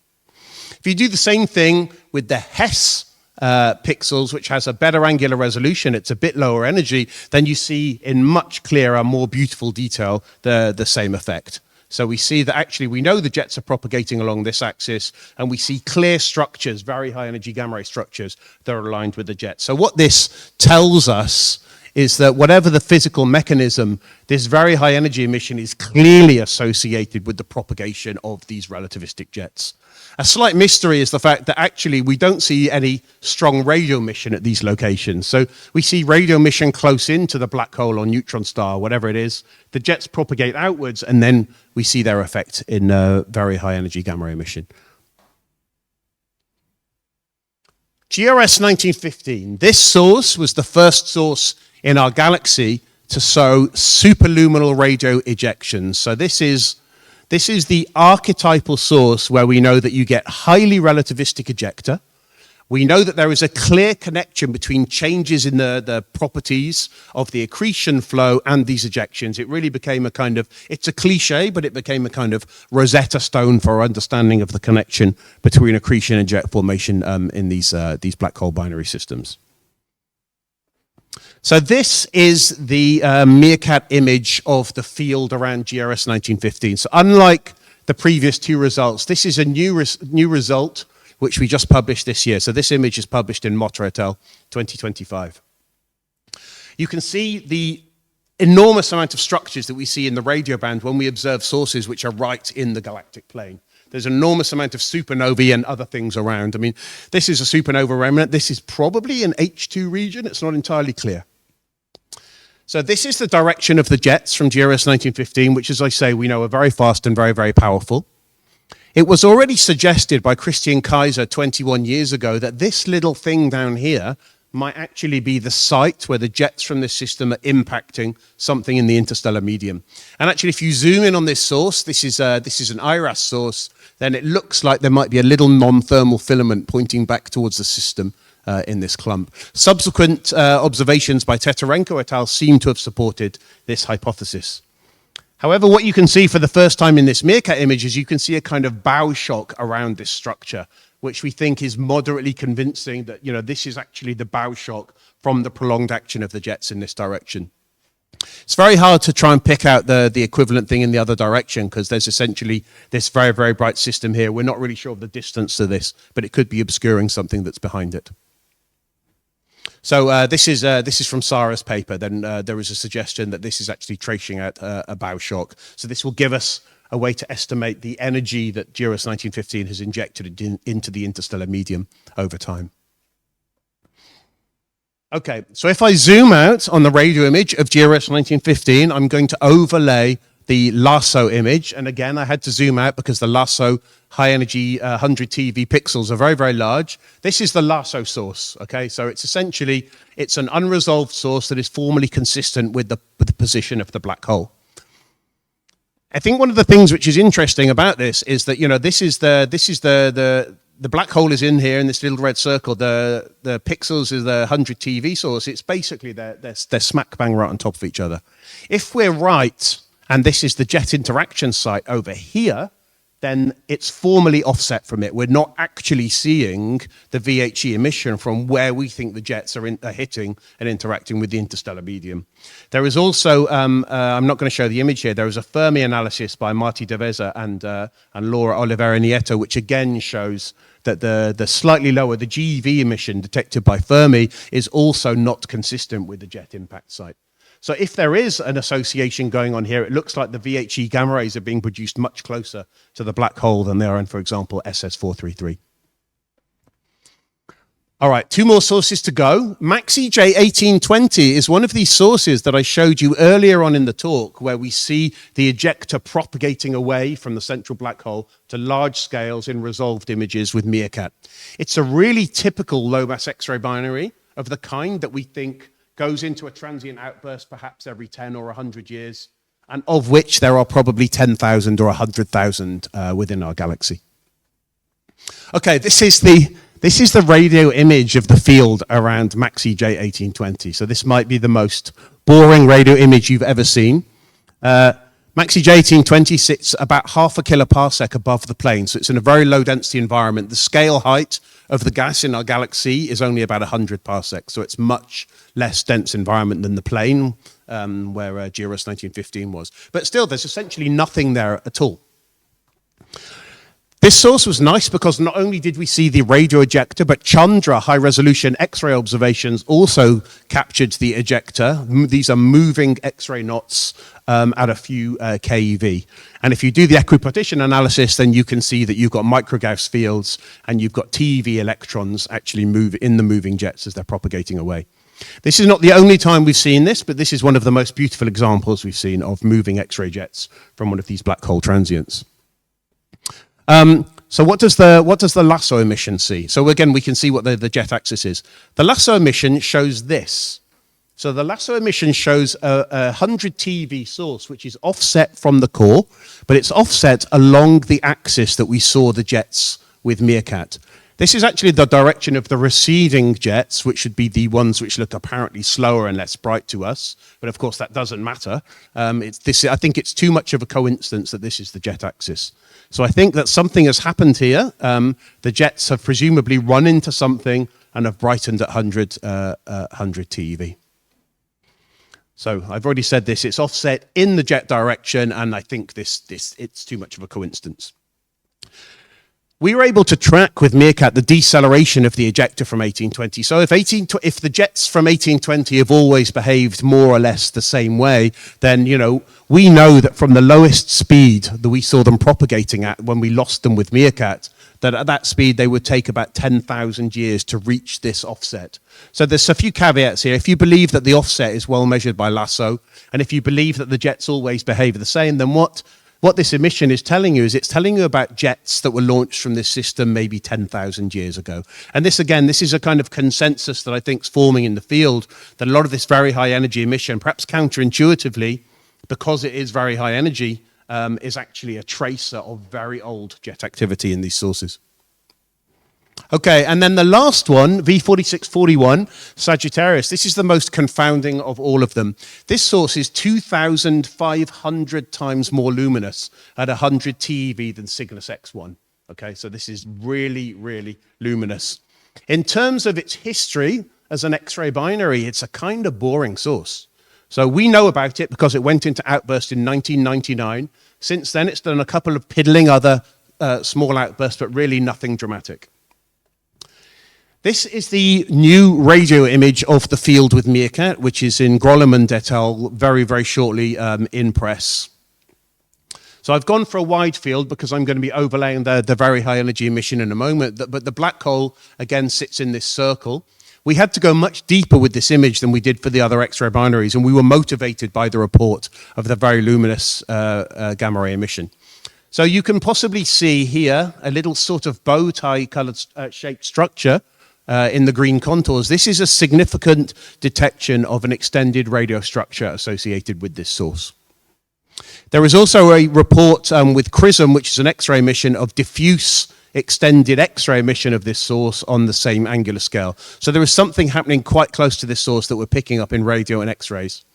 If you do the same thing with the Hess pixels, which has a better angular resolution, it's a bit lower energy, then you see in much clearer, more beautiful detail the same effect. So we see that actually we know the jets are propagating along this axis, and we see clear structures, very high energy gamma ray structures that are aligned with the jet. So what this tells us is that whatever the physical mechanism, this very high energy emission is clearly associated with the propagation of these relativistic jets. A slight mystery is the fact that actually we don't see any strong radio emission at these locations. So we see radio emission close into the black hole or neutron star, whatever it is. The jets propagate outwards, and then we see their effect in very high energy gamma ray emission. GRS 1915. This source was the first source in our galaxy to show superluminal radio ejections. So this is the archetypal source where we know that you get highly relativistic ejecta. We know that there is a clear connection between changes in the properties of the accretion flow and these ejections. It really became a kind of, it's a cliche, but it became a kind of Rosetta Stone for our understanding of the connection between accretion and jet formation in these black hole binary systems. So this is the MeerKAT image of the field around GRS 1915. So unlike the previous two results, this is a new result which we just published this year. So this image is published in Motter et al. 2025. You can see the enormous amount of structures that we see in the radio band when we observe sources which are right in the galactic plane. There's an enormous amount of supernovae and other things around. I mean, this is a supernova remnant. This is probably an H2 region. It's not entirely clear. So this is the direction of the jets from GRS 1915, which, as I say, we know are very fast and very, very powerful. It was already suggested by Christian Kaiser 21 years ago that this little thing down here might actually be the site where the jets from this system are impacting something in the interstellar medium. And actually, if you zoom in on this source, this is an IRAS source, then it looks like there might be a little non-thermal filament pointing back towards the system in this clump. Subsequent observations by Cherenkov et al. Seem to have supported this hypothesis. However, what you can see for the first time in this MeerKAT image is you can see a kind of bow shock around this structure, which we think is moderately convincing that, you know, this is actually the bow shock from the prolonged action of the jets in this direction. It's very hard to try and pick out the equivalent thing in the other direction because there's essentially this very, very bright system here. We're not really sure of the distance to this, but it could be obscuring something that's behind it. So this is from Sarah's paper. Then there was a suggestion that this is actually tracing out a bow shock. So this will give us a way to estimate the energy that GRS 1915 has injected into the interstellar medium over time. Okay, so if I zoom out on the radio image of GRS 1915, I'm going to overlay the LASSO image. And again, I had to zoom out because the LASSO high energy 100 TeV pixels are very, very large. This is the LASSO source, okay? So it's essentially, it's an unresolved source that is formally consistent with the position of the black hole. I think one of the things which is interesting about this is that, you know, this is the black hole is in here in this little red circle. The pixels is the 100 TeV source. It's basically they're smack bang right on top of each other. If we're right, and this is the jet interaction site over here, then it's formally offset from it. We're not actually seeing the VHE emission from where we think the jets are hitting and interacting with the interstellar medium. There is also, I'm not going to show the image here, there is a Fermi analysis by Marty Devesa and Laura Oliveira Nieto, which again shows that the slightly lower, the GeV emission detected by Fermi is also not consistent with the jet impact site. So if there is an association going on here, it looks like the VHE gamma rays are being produced much closer to the black hole than they are in, for example, SS433. All right, two more sources to go. MaxEJ 1820 is one of these sources that I showed you earlier on in the talk, where we see the ejector propagating away from the central black hole to large scales in resolved images with MeerKAT. It's a really typical low-mass X-ray binary of the kind that we think goes into a transient outburst perhaps every 10 or 100 years, and of which there are probably 10,000 or 100,000 within our galaxy. Okay, this is the radio image of the field around MaxEJ 1820. So this might be the most boring radio image you've ever seen. MaxEJ 1820 sits about half a kiloparsec above the plane, so it's in a very low density environment. The scale height of the gas in our galaxy is only about 100 parsecs, so it's much less dense environment than the plane where GRS 1915 was. But still, there's essentially nothing there at all. This source was nice because not only did we see the radio ejector, but Chandra high-resolution X-ray observations also captured the ejector. These are moving X-ray knots at a few keV. And if you do the equipartition analysis, then you can see that you've got micro-Gauss fields and you've got TeV electrons actually move in the moving jets as they're propagating away. This is not the only time we've seen this, but this is one of the most beautiful examples we've seen of moving X-ray jets from one of these black hole transients. So what does the LASSO emission see? So again, we can see what the jet axis is. The LASSO emission shows this. So the LASSO emission shows a 100 TeV source, which is offset from the core, but it's offset along the axis that we saw the jets with MeerKAT. This is actually the direction of the receding jets, which should be the ones which look apparently slower and less bright to us. But of course, that doesn't matter. I think it's too much of a coincidence that this is the jet axis. So I think that something has happened here. The jets have presumably run into something and have brightened at 100 TeV. So I've already said this, it's offset in the jet direction, and I think it's too much of a coincidence. We were able to track with MeerKAT the deceleration of the ejector from 1820. So if the jets from 1820 have always behaved more or less the same way, then we know that from the lowest speed that we saw them propagating at when we lost them with MeerKAT, that at that speed they would take about 10,000 years to reach this offset. So there's a few caveats here. If you believe that the offset is well measured by LASSO, and if you believe that the jets always behave the same, then what what this emission is telling you is it's telling you about jets that were launched from this system maybe 10,000 years ago. And this, again, this is a kind of consensus that I think is forming in the field, that a lot of this very high energy emission, perhaps counterintuitively, because it is very high energy, is actually a tracer of very old jet activity in these sources. Okay, and then the last one, V4641, Sagittarius. This is the most confounding of all of them. This source is 2,500 times more luminous at 100 TeV than Cygnus X1. Okay, so this is really, really luminous. In terms of its history as an X-ray binary, it's a kind of boring source. So we know about it because it went into outburst in 1999. Since then, it's done a couple of piddling other small outbursts, but really nothing dramatic. This is the new radio image of the field with MeerKAT, which is in Grolleman et al. Very, very shortly in press. So I've gone for a wide field because I'm going to be overlaying the very high energy emission in a moment. But the black hole, again, sits in this circle. We had to go much deeper with this image than we did for the other X-ray binaries, and we were motivated by the report of the very luminous gamma ray emission. So you can possibly see here a little sort of bow tie colored shaped structure in the green contours. This is a significant detection of an extended radio structure associated with this source. There is also a report with CRISM, which is an X-ray emission of diffuse extended X-ray emission of this source on the same angular scale. So there is something happening quite close to this source that we're picking up in radio and X-rays.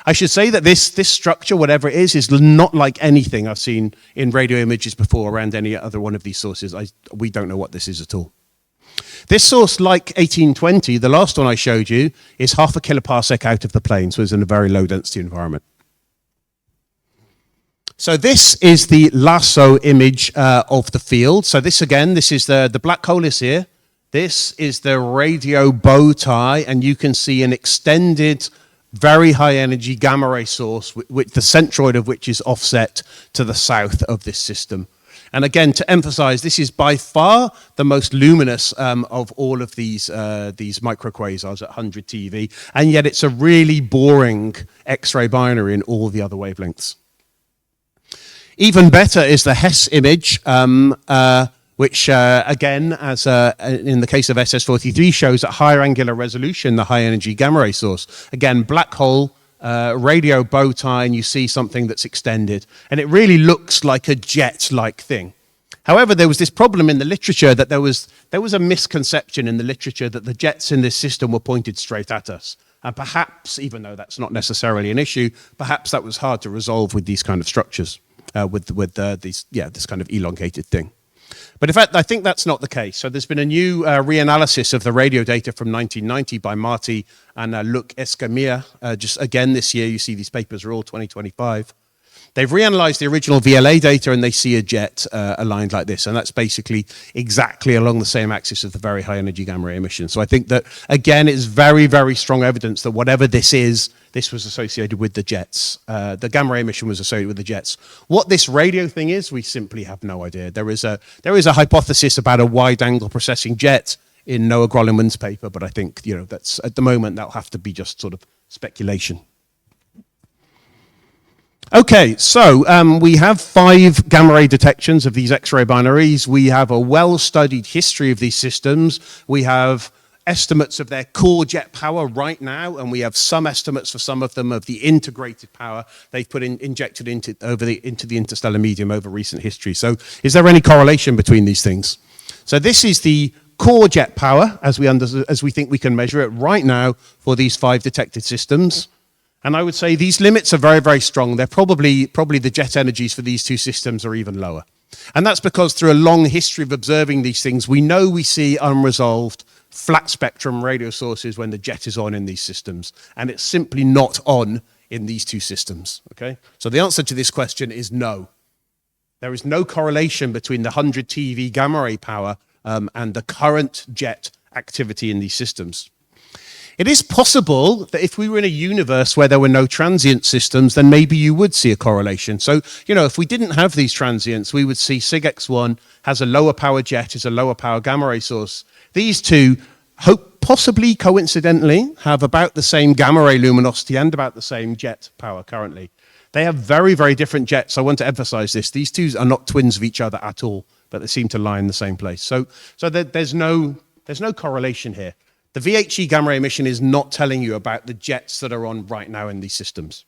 I should say that this structure, whatever it is not like anything I've seen in radio images before around any other one of these sources. We don't know what this is at all. This source, like 1820, the last one I showed you, is half a kiloparsec out of the plane, so it's in a very low density environment. So this is the lasso image of the field. So this, again, this is the black hole is here. This is the radio bow tie, and you can see an extended, very high energy gamma ray source, with the centroid of which is offset to the south of this system. And again, to emphasize, this is by far the most luminous of all of these microquasars at 100 TeV, and yet it's a really boring X-ray binary in all the other wavelengths. Even better is the Hess image, which again, as in the case of SS43, shows at higher angular resolution the high energy gamma ray source. Again, black hole, radio bow tie, and you see something that's extended, and it really looks like a jet-like thing. However, there was this problem in the literature that there was a misconception in the literature that the jets in this system were pointed straight at us, and perhaps, even though that's not necessarily an issue, perhaps that was hard to resolve with these kind of structures, this kind of elongated thing. But in fact, I think that's not the case. So there's been a new reanalysis of the radio data from 1990 by Marty and Luc Escamilla. Just again this year, you see these papers are all 2025. They've reanalyzed the original VLA data, and they see a jet aligned like this. And that's basically exactly along the same axis of the very high energy gamma ray emission. So I think that, again, it's very, very strong evidence that whatever this is, this was associated with the jets. The gamma ray emission was associated with the jets. What this radio thing is, we simply have no idea. There is a hypothesis about a wide angle processing jet in Noah Grolleman's paper, but I think, that's at the moment, that'll have to be just sort of speculation. Okay, so we have 5 gamma ray detections of these X-ray binaries. We have a well-studied history of these systems. We have estimates of their core jet power right now, and we have some estimates for some of them of the integrated power they've injected into the interstellar medium over recent history. So is there any correlation between these things? So this is the core jet power as we think we can measure it right now for these 5 detected systems. And I would say these limits are very, very strong. They're probably the jet energies for these 2 systems are even lower. And that's because through a long history of observing these things, we know we see unresolved flat spectrum radio sources when the jet is on in these systems. And it's simply not on in these 2 systems. Okay? So the answer to this question is no. There is no correlation between the 100 TeV gamma ray power and the current jet activity in these systems. It is possible that if we were in a universe where there were no transient systems, then maybe you would see a correlation. So, if we didn't have these transients, we would see SIG-X1 has a lower power jet, is a lower power gamma ray source. These 2, possibly coincidentally, have about the same gamma ray luminosity and about the same jet power currently. They have very, very different jets. I want to emphasize this. These two are not twins of each other at all, but they seem to lie in the same place. So there's no correlation here. The VHE gamma ray emission is not telling you about the jets that are on right now in these systems.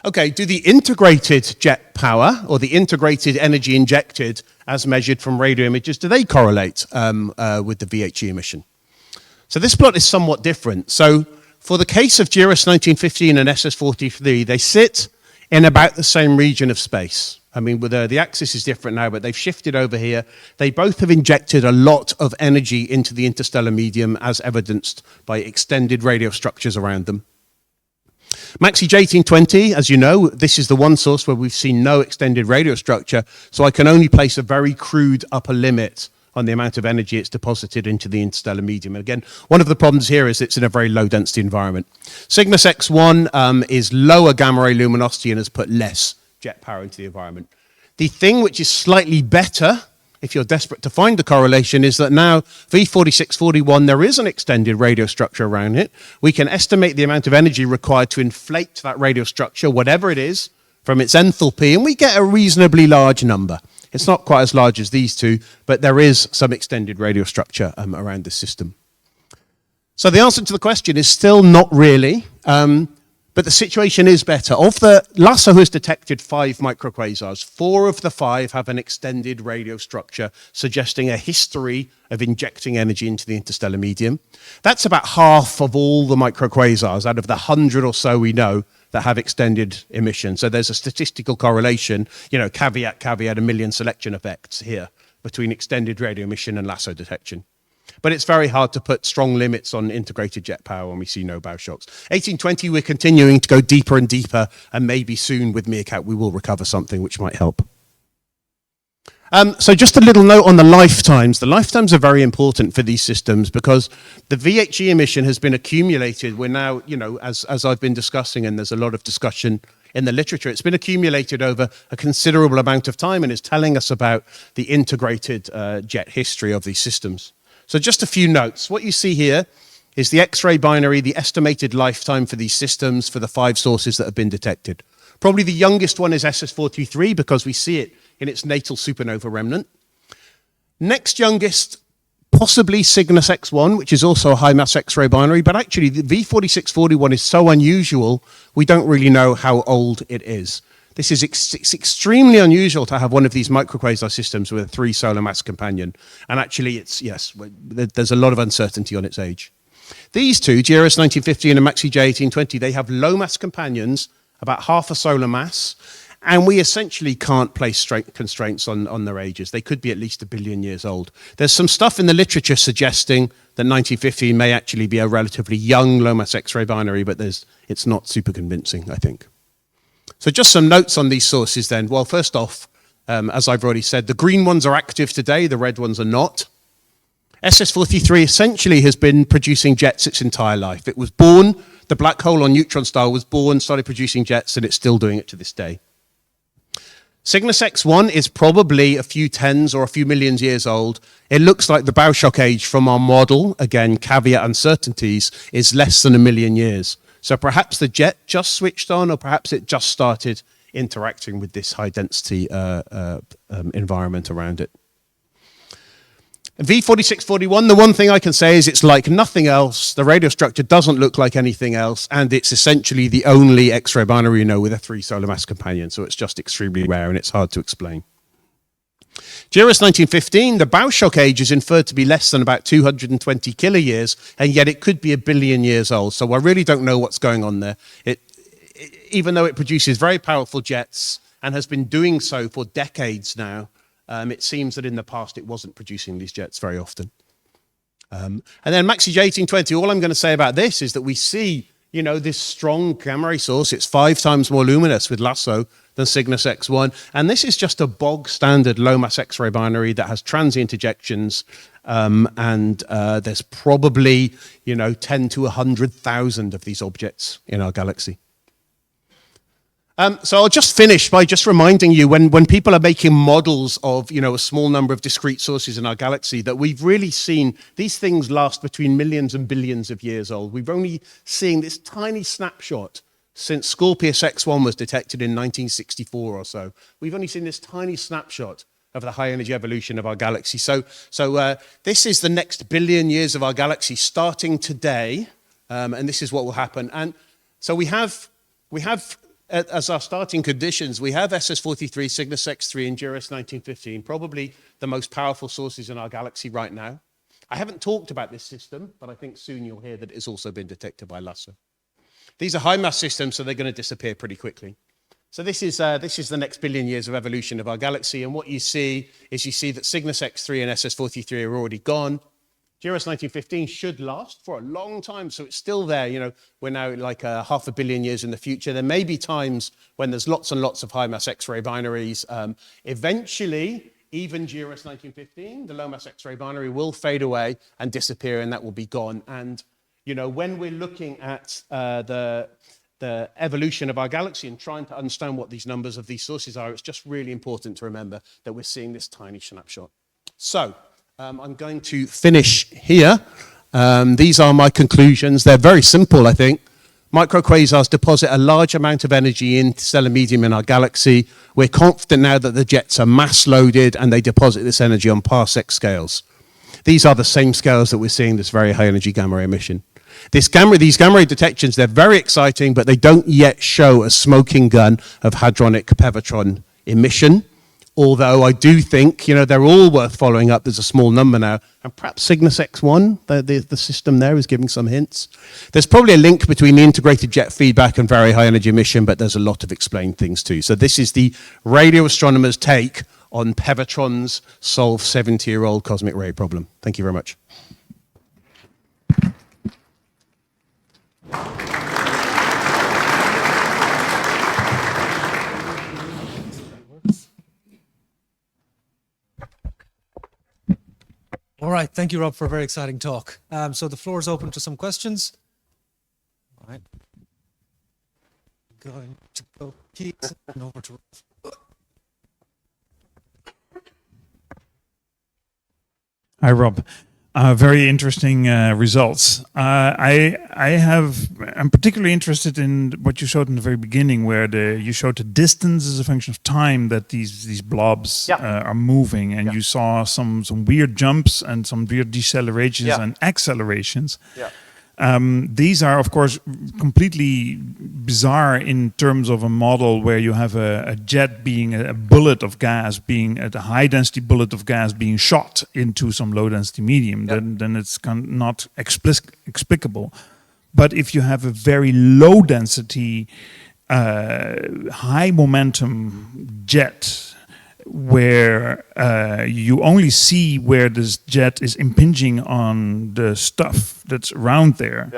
Okay, do the integrated jet power or the integrated energy injected as measured from radio images, do they correlate with the VHE emission? So this plot is somewhat different. So for the case of GRS 1915 and SS43, they sit in about the same region of space. I mean, the axis is different now, but they've shifted over here. They both have injected a lot of energy into the interstellar medium as evidenced by extended radio structures around them. MAXI J1820, as you know, this is the one source where we've seen no extended radio structure, so I can only place a very crude upper limit on the amount of energy it's deposited into the interstellar medium. And again, one of the problems here is it's in a very low density environment. Cygnus X1 is lower gamma ray luminosity and has put less jet power into the environment. The thing which is slightly better, if you're desperate to find the correlation, is that now V4641, there is an extended radio structure around it. We can estimate the amount of energy required to inflate that radio structure, whatever it is, from its enthalpy, and we get a reasonably large number. It's not quite as large as these two, but there is some extended radio structure around this system. So the answer to the question is still not really, but the situation is better. Of the LASSO has detected 5 microquasars. 4 of the 5 have an extended radio structure, suggesting a history of injecting energy into the interstellar medium. That's about half of all the microquasars out of the 100 or so we know that have extended emission. So there's a statistical correlation, caveat, a million selection effects here between extended radio emission and LASSO detection. But it's very hard to put strong limits on integrated jet power when we see no bow shocks. 1820, we're continuing to go deeper and deeper, and maybe soon with MeerKAT we will recover something which might help. So just a little note on the lifetimes. The lifetimes are very important for these systems because the VHE emission has been accumulated. We're now, as I've been discussing, and there's a lot of discussion in the literature, it's been accumulated over a considerable amount of time and is telling us about the integrated jet history of these systems. So just a few notes. What you see here is the X-ray binary, the estimated lifetime for these systems for the 5 sources that have been detected. Probably the youngest one is SS43 because we see it in its natal supernova remnant. Next youngest, possibly Cygnus X1, which is also a high-mass X-ray binary, but actually the V4641 is so unusual, we don't really know how old it is. This is it's extremely unusual to have one of these microquasar systems with a 3 solar mass companion. And actually, there's a lot of uncertainty on its age. These two, GRS 1915 and MAXI J1820, they have low mass companions, about half a solar mass, and we essentially can't place constraints on their ages. They could be at least 1 billion years old. There's some stuff in the literature suggesting that 1915 may actually be a relatively young low mass X-ray binary, but it's not super convincing, I think. So just some notes on these sources then. Well, first off, as I've already said, the green ones are active today, the red ones are not. SS43 essentially has been producing jets its entire life. It was born, the black hole on neutron star was born, started producing jets, and it's still doing it to this day. Cygnus X1 is probably a few tens or a few millions years old. It looks like the bow shock age from our model, again, caveat uncertainties, is less than 1 million years. So perhaps the jet just switched on, or perhaps it just started interacting with this high density environment around it. V4641, the one thing I can say is it's like nothing else. The radio structure doesn't look like anything else, and it's essentially the only X-ray binary you know with a 3 solar mass companion, so it's just extremely rare and it's hard to explain. GRS 1915, the bow shock age is inferred to be less than about 220 kiloyears, and yet it could be 1 billion years old. So I really don't know what's going on there. Even though it produces very powerful jets and has been doing so for decades now, it seems that in the past it wasn't producing these jets very often. And then MAXI J1820, all I'm going to say about this is that we see, this strong gamma ray source. It's 5 times more luminous with LASSO than Cygnus X1. And this is just a bog standard low mass X-ray binary that has transient ejections. There's probably, 10 to 100,000 of these objects in our galaxy. So I'll just finish by just reminding you when people are making models of, a small number of discrete sources in our galaxy, that we've really seen these things last between millions and billions of years old. We've only seen this tiny snapshot since Scorpius X1 was detected in 1964 or so. We've only seen this tiny snapshot of the high energy evolution of our galaxy. So this is the next billion years of our galaxy starting today, and this is what will happen. And so we have as our starting conditions, we have SS43, Cygnus X3, and Juris 1915, probably the most powerful sources in our galaxy right now. I haven't talked about this system, but I think soon you'll hear that it's also been detected by LASSO. These are high mass systems, so they're going to disappear pretty quickly. So this is the next billion years of evolution of our galaxy, and what you see that Cygnus X3 and SS43 are already gone. Juris 1915 should last for a long time, so it's still there. You know, we're now like 500 million years in the future. There may be times when there's lots and lots of high mass X-ray binaries. Eventually, even Juris 1915, the low mass X-ray binary will fade away and disappear, and that will be gone. And you know, when we're looking at the evolution of our galaxy and trying to understand what these numbers of these sources are, it's just really important to remember that we're seeing this tiny snapshot. So I'm going to finish here. These are my conclusions. They're very simple, I think. Microquasars deposit a large amount of energy in stellar medium in our galaxy. We're confident now that the jets are mass loaded and they deposit this energy on parsec scales. These are the same scales that we're seeing this very high energy gamma ray emission. These gamma ray detections, they're very exciting, but they don't yet show a smoking gun of hadronic pevotron emission. Although I do think, you know, they're all worth following up. There's a small number now. And perhaps Cygnus X1, the system there is giving some hints. There's probably a link between the integrated jet feedback and very high energy emission, but there's a lot of explained things too. So this is the radio astronomers' take on pevotrons solve 70-year-old cosmic ray problem. Thank you very much. All right, thank you, Rob, for a very exciting talk. So the floor is open to some questions. All right. Going to go keys and over to Rob. Hi, Rob. Very interesting results. I'm particularly interested in what you showed in the very beginning, where you showed the distance as a function of time that these blobs are moving, and you saw some weird jumps and some weird decelerations and accelerations. Yeah. These are, of course, completely bizarre in terms of a model where you have a jet being a bullet of gas, being a high density bullet of gas being shot into some low density medium. Then it's not explicable. But if you have a very low density, high momentum jet, where you only see where this jet is impinging on the stuff that's around there,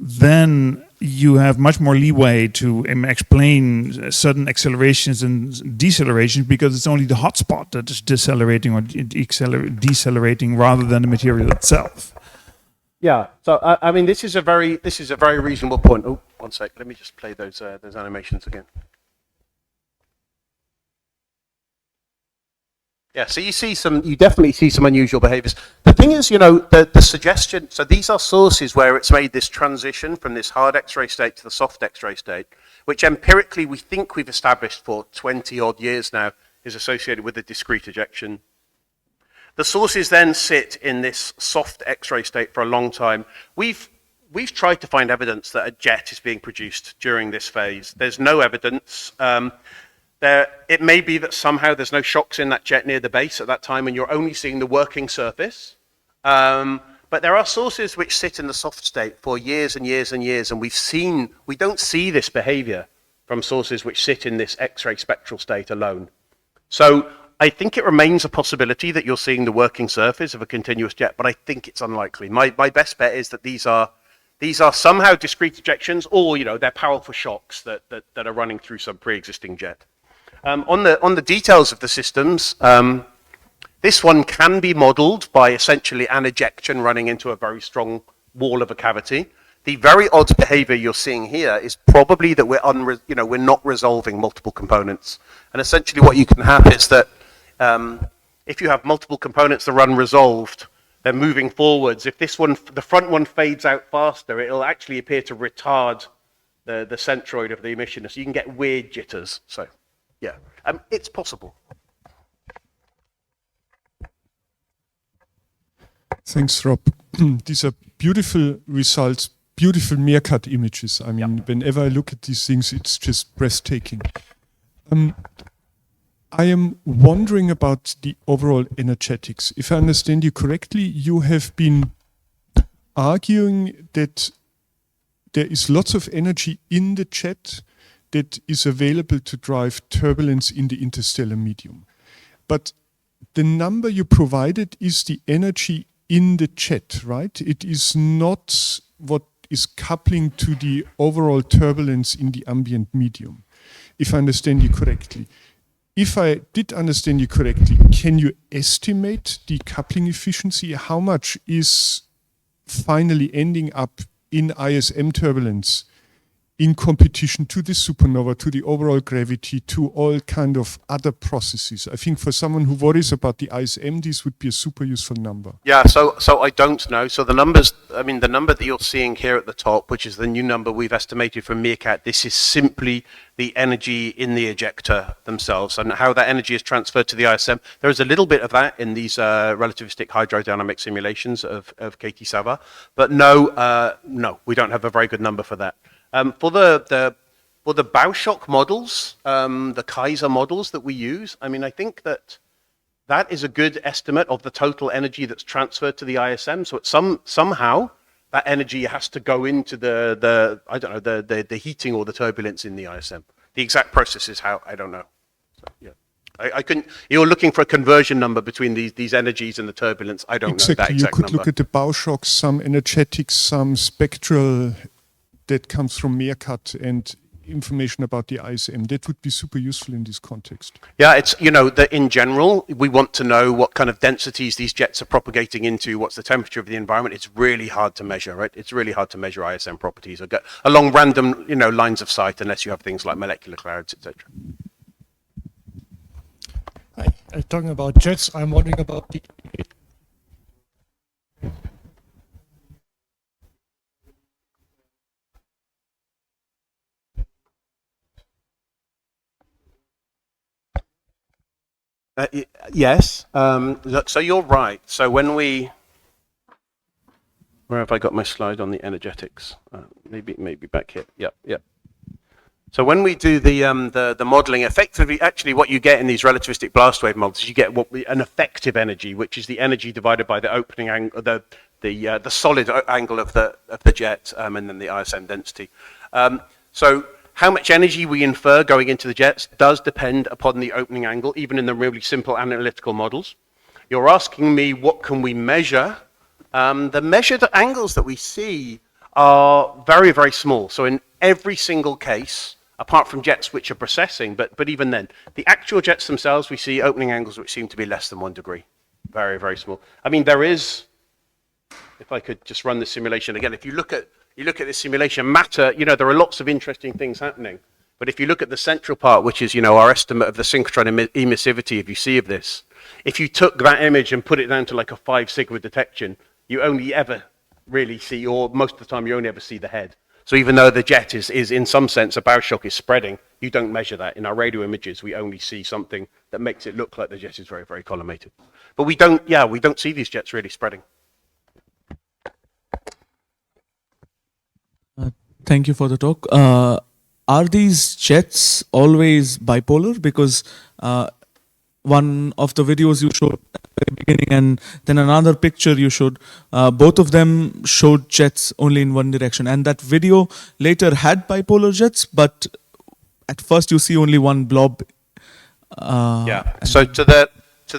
then you have much more leeway to explain sudden accelerations and decelerations, because it's only the hot spot that is decelerating or decelerating rather than the material itself. Yeah. So I mean, this is a very reasonable point. Oh, one sec. Let me just play those animations again. Yeah, so you definitely see some unusual behaviors. The thing is, you know, the suggestion, so these are sources where it's made this transition from this hard X-ray state to the soft X-ray state, which empirically we think we've established for 20 odd years now is associated with a discrete ejection. The sources then sit in this soft X-ray state for a long time. We've tried to find evidence that a jet is being produced during this phase. There's no evidence. It may be that somehow there's no shocks in that jet near the base at that time and you're only seeing the working surface. But there are sources which sit in the soft state for years and years and years, and we don't see this behavior from sources which sit in this X-ray spectral state alone. So I think it remains a possibility that you're seeing the working surface of a continuous jet, but I think it's unlikely. My best bet is that these are somehow discrete ejections, or you know, they're powerful shocks that are running through some pre-existing jet. On the details of the systems, this one can be modeled by essentially an ejection running into a very strong wall of a cavity. The very odd behavior you're seeing here is probably that we're not resolving multiple components. And essentially what you can have is that if you have multiple components that are unresolved, they're moving forwards. If the front one fades out faster, it'll actually appear to retard the centroid of the emission, so you can get weird jitters. So, yeah, it's possible. Thanks, Rob. These are beautiful results, beautiful MeerKAT images. I mean, whenever I look at these things, it's just breathtaking. I am wondering about the overall energetics. If I understand you correctly, you have been arguing that there is lots of energy in the jet that is available to drive turbulence in the interstellar medium. But the number you provided is the energy in the jet, right? It is not what is coupling to the overall turbulence in the ambient medium, if I understand you correctly. If I did understand you correctly, can you estimate the coupling efficiency? How much is finally ending up in ISM turbulence in competition to the supernova, to the overall gravity, to all kind of other processes? I think for someone who worries about the ISM, this would be a super useful number. Yeah, so I don't know. So the numbers, I mean, the number that you're seeing here at the top, which is the new number we've estimated from MeerKAT, this is simply the energy in the ejector themselves and how that energy is transferred to the ISM. There is a little bit of that in these relativistic hydrodynamic simulations of Katie Sava, but no, we don't have a very good number for that. For the Bauschock models, the Kaiser models that we use, I mean, I think that is a good estimate of the total energy that's transferred to the ISM. So it's somehow that energy has to go into the I don't know, the heating or the turbulence in the ISM. The exact process is how, I don't know. So, yeah. I couldn't, you're looking for a conversion number between these energies and the turbulence. I don't know that exact number. You could look at the Bauschock, some energetics, some spectral that comes from MeerKAT and information about the ISM. That would be super useful in this context. Yeah, it's, you know, that in general, we want to know what kind of densities these jets are propagating into, what's the temperature of the environment. It's really hard to measure, right? It's really hard to measure ISM properties along random, you know, lines of sight unless you have things like molecular clouds, etc. Hi, talking about jets, I'm wondering about the yes. So you're right. So when where have I got my slide on the energetics? Maybe back here. Yeah. So when we do the modeling, effectively, actually, what you get in these relativistic blast wave models is you get an effective energy, which is the energy divided by the opening angle, the solid angle of the jet, and then the ISM density. So how much energy we infer going into the jets does depend upon the opening angle, even in the really simple analytical models. You're asking me what can we measure? The measured angles that we see are very, very small. So in every single case, apart from jets which are precessing, but even then, the actual jets themselves, we see opening angles which seem to be less than 1 degree. Very, very small. I mean, there is, if I could just run the simulation again, if you look at this simulation, matter, you know, there are lots of interesting things happening. But if you look at the central part, which is, you know, our estimate of the synchrotron emissivity, if you see of this, if you took that image and put it down to like a 5 sigma detection, you only ever really see, or most of the time you only ever see the head. So even though the jet is in some sense, a Bauschock is spreading, you don't measure that. In our radio images, we only see something that makes it look like the jet is very, very collimated. But we don't see these jets really spreading. Thank you for the talk. Are these jets always bipolar? Because one of the videos you showed at the very beginning and then another picture you showed, both of them showed jets only in one direction. And that video later had bipolar jets, but at first you see only one blob. Yeah, so to the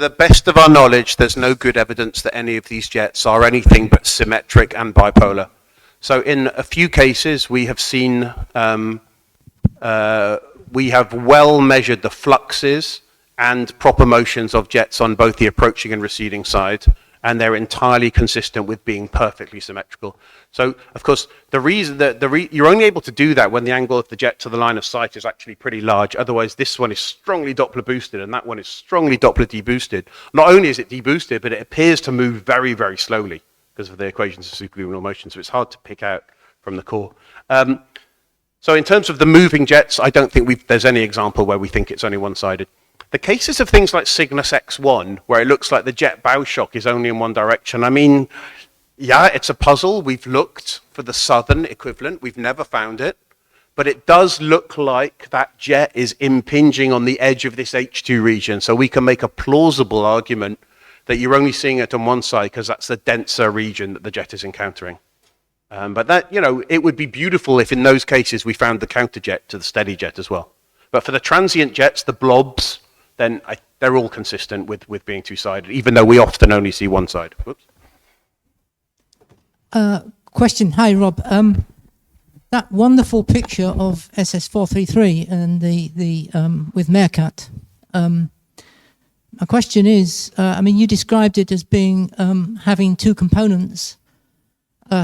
best of our knowledge, there's no good evidence that any of these jets are anything but symmetric and bipolar. So in a few cases, we have seen, we have well measured the fluxes and proper motions of jets on both the approaching and receding side, and they're entirely consistent with being perfectly symmetrical. So, of course, the reason that you're only able to do that when the angle of the jet to the line of sight is actually pretty large. Otherwise, this one is strongly Doppler boosted, and that one is strongly Doppler deboosted. Not only is it deboosted, but it appears to move very, very slowly because of the equations of superluminal motion, so it's hard to pick out from the core. So in terms of the moving jets, I don't think there's any example where we think it's only one-sided. The cases of things like Cygnus X1, where it looks like the jet bow shock is only in one direction, I mean, yeah, it's a puzzle. We've looked for the southern equivalent. We've never found it. But it does look like that jet is impinging on the edge of this H2 region. So we can make a plausible argument that you're only seeing it on one side because that's the denser region that the jet is encountering. But that, you know, it would be beautiful if in those cases we found the counterjet to the steady jet as well. But for the transient jets, the blobs, then they're all consistent with being two-sided, even though we often only see one side. Whoops. Question. Hi, Rob. That wonderful picture of SS433 and the with MeerKAT. My question is, I mean, you described it as being having two components,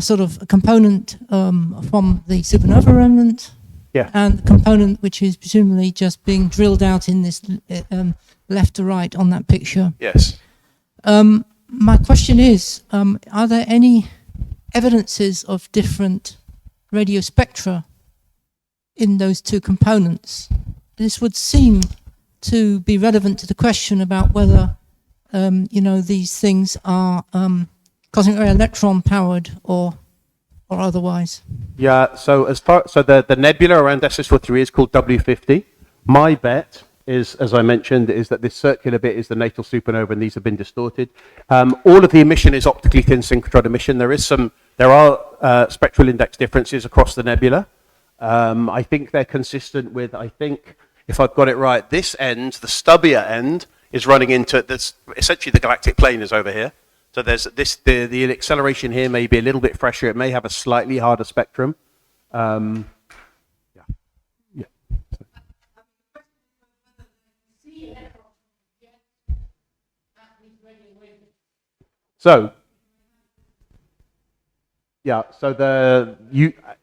sort of a component from the supernova remnant, Yeah. and a component which is presumably just being drilled out in this left to right on that picture. Yes. My question is, are there any evidences of different radio spectra in those two components? This would seem to be relevant to the question about whether, you know, these things are cosmic ray electron powered or otherwise. Yeah, so the nebula around SS43 is called W50. My bet is, as I mentioned, is that this circular bit is the natal supernova, and these have been distorted. All of the emission is optically thin synchrotron emission. There are spectral index differences across the nebula. I think they're consistent with, I think, if I've got it right, this end, the stubbier end, is running into this. Essentially, the galactic plane is over here. So there's this. The acceleration here may be a little bit fresher. It may have a slightly harder spectrum. Yeah. So, yeah, so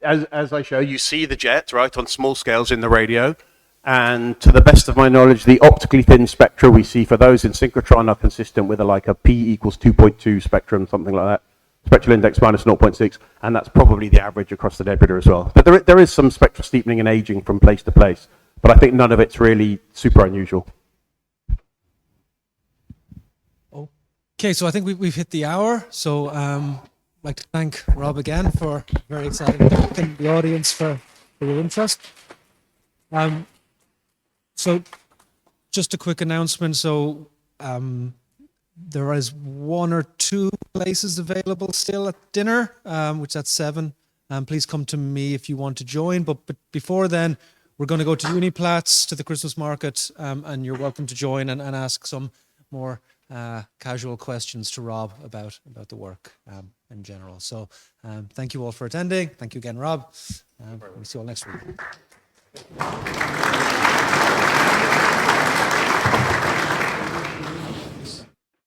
as I show, you see the jet, right, on small scales in the radio, and to the best of my knowledge, the optically thin spectra we see for those in synchrotron are consistent with a P equals 2.2 spectrum, something like that. Spectral index minus 0.6, and that's probably the average across the nebula as well. But there is some spectral steepening and aging from place to place, but I think none of it's really super unusual. Okay, so I think we've hit the hour. So I'd like to thank Rob again for a very exciting talk and the audience for your interest. So just a quick announcement. So there is 1 or 2 places available still at dinner, which is at 7. Please come to me if you want to join. But before then, we're going to go to Uniplatz to the Christmas market, and you're welcome to join and ask some more casual questions to Rob about the work in general. So thank you all for attending. Thank you again, Rob. We'll see you all next week.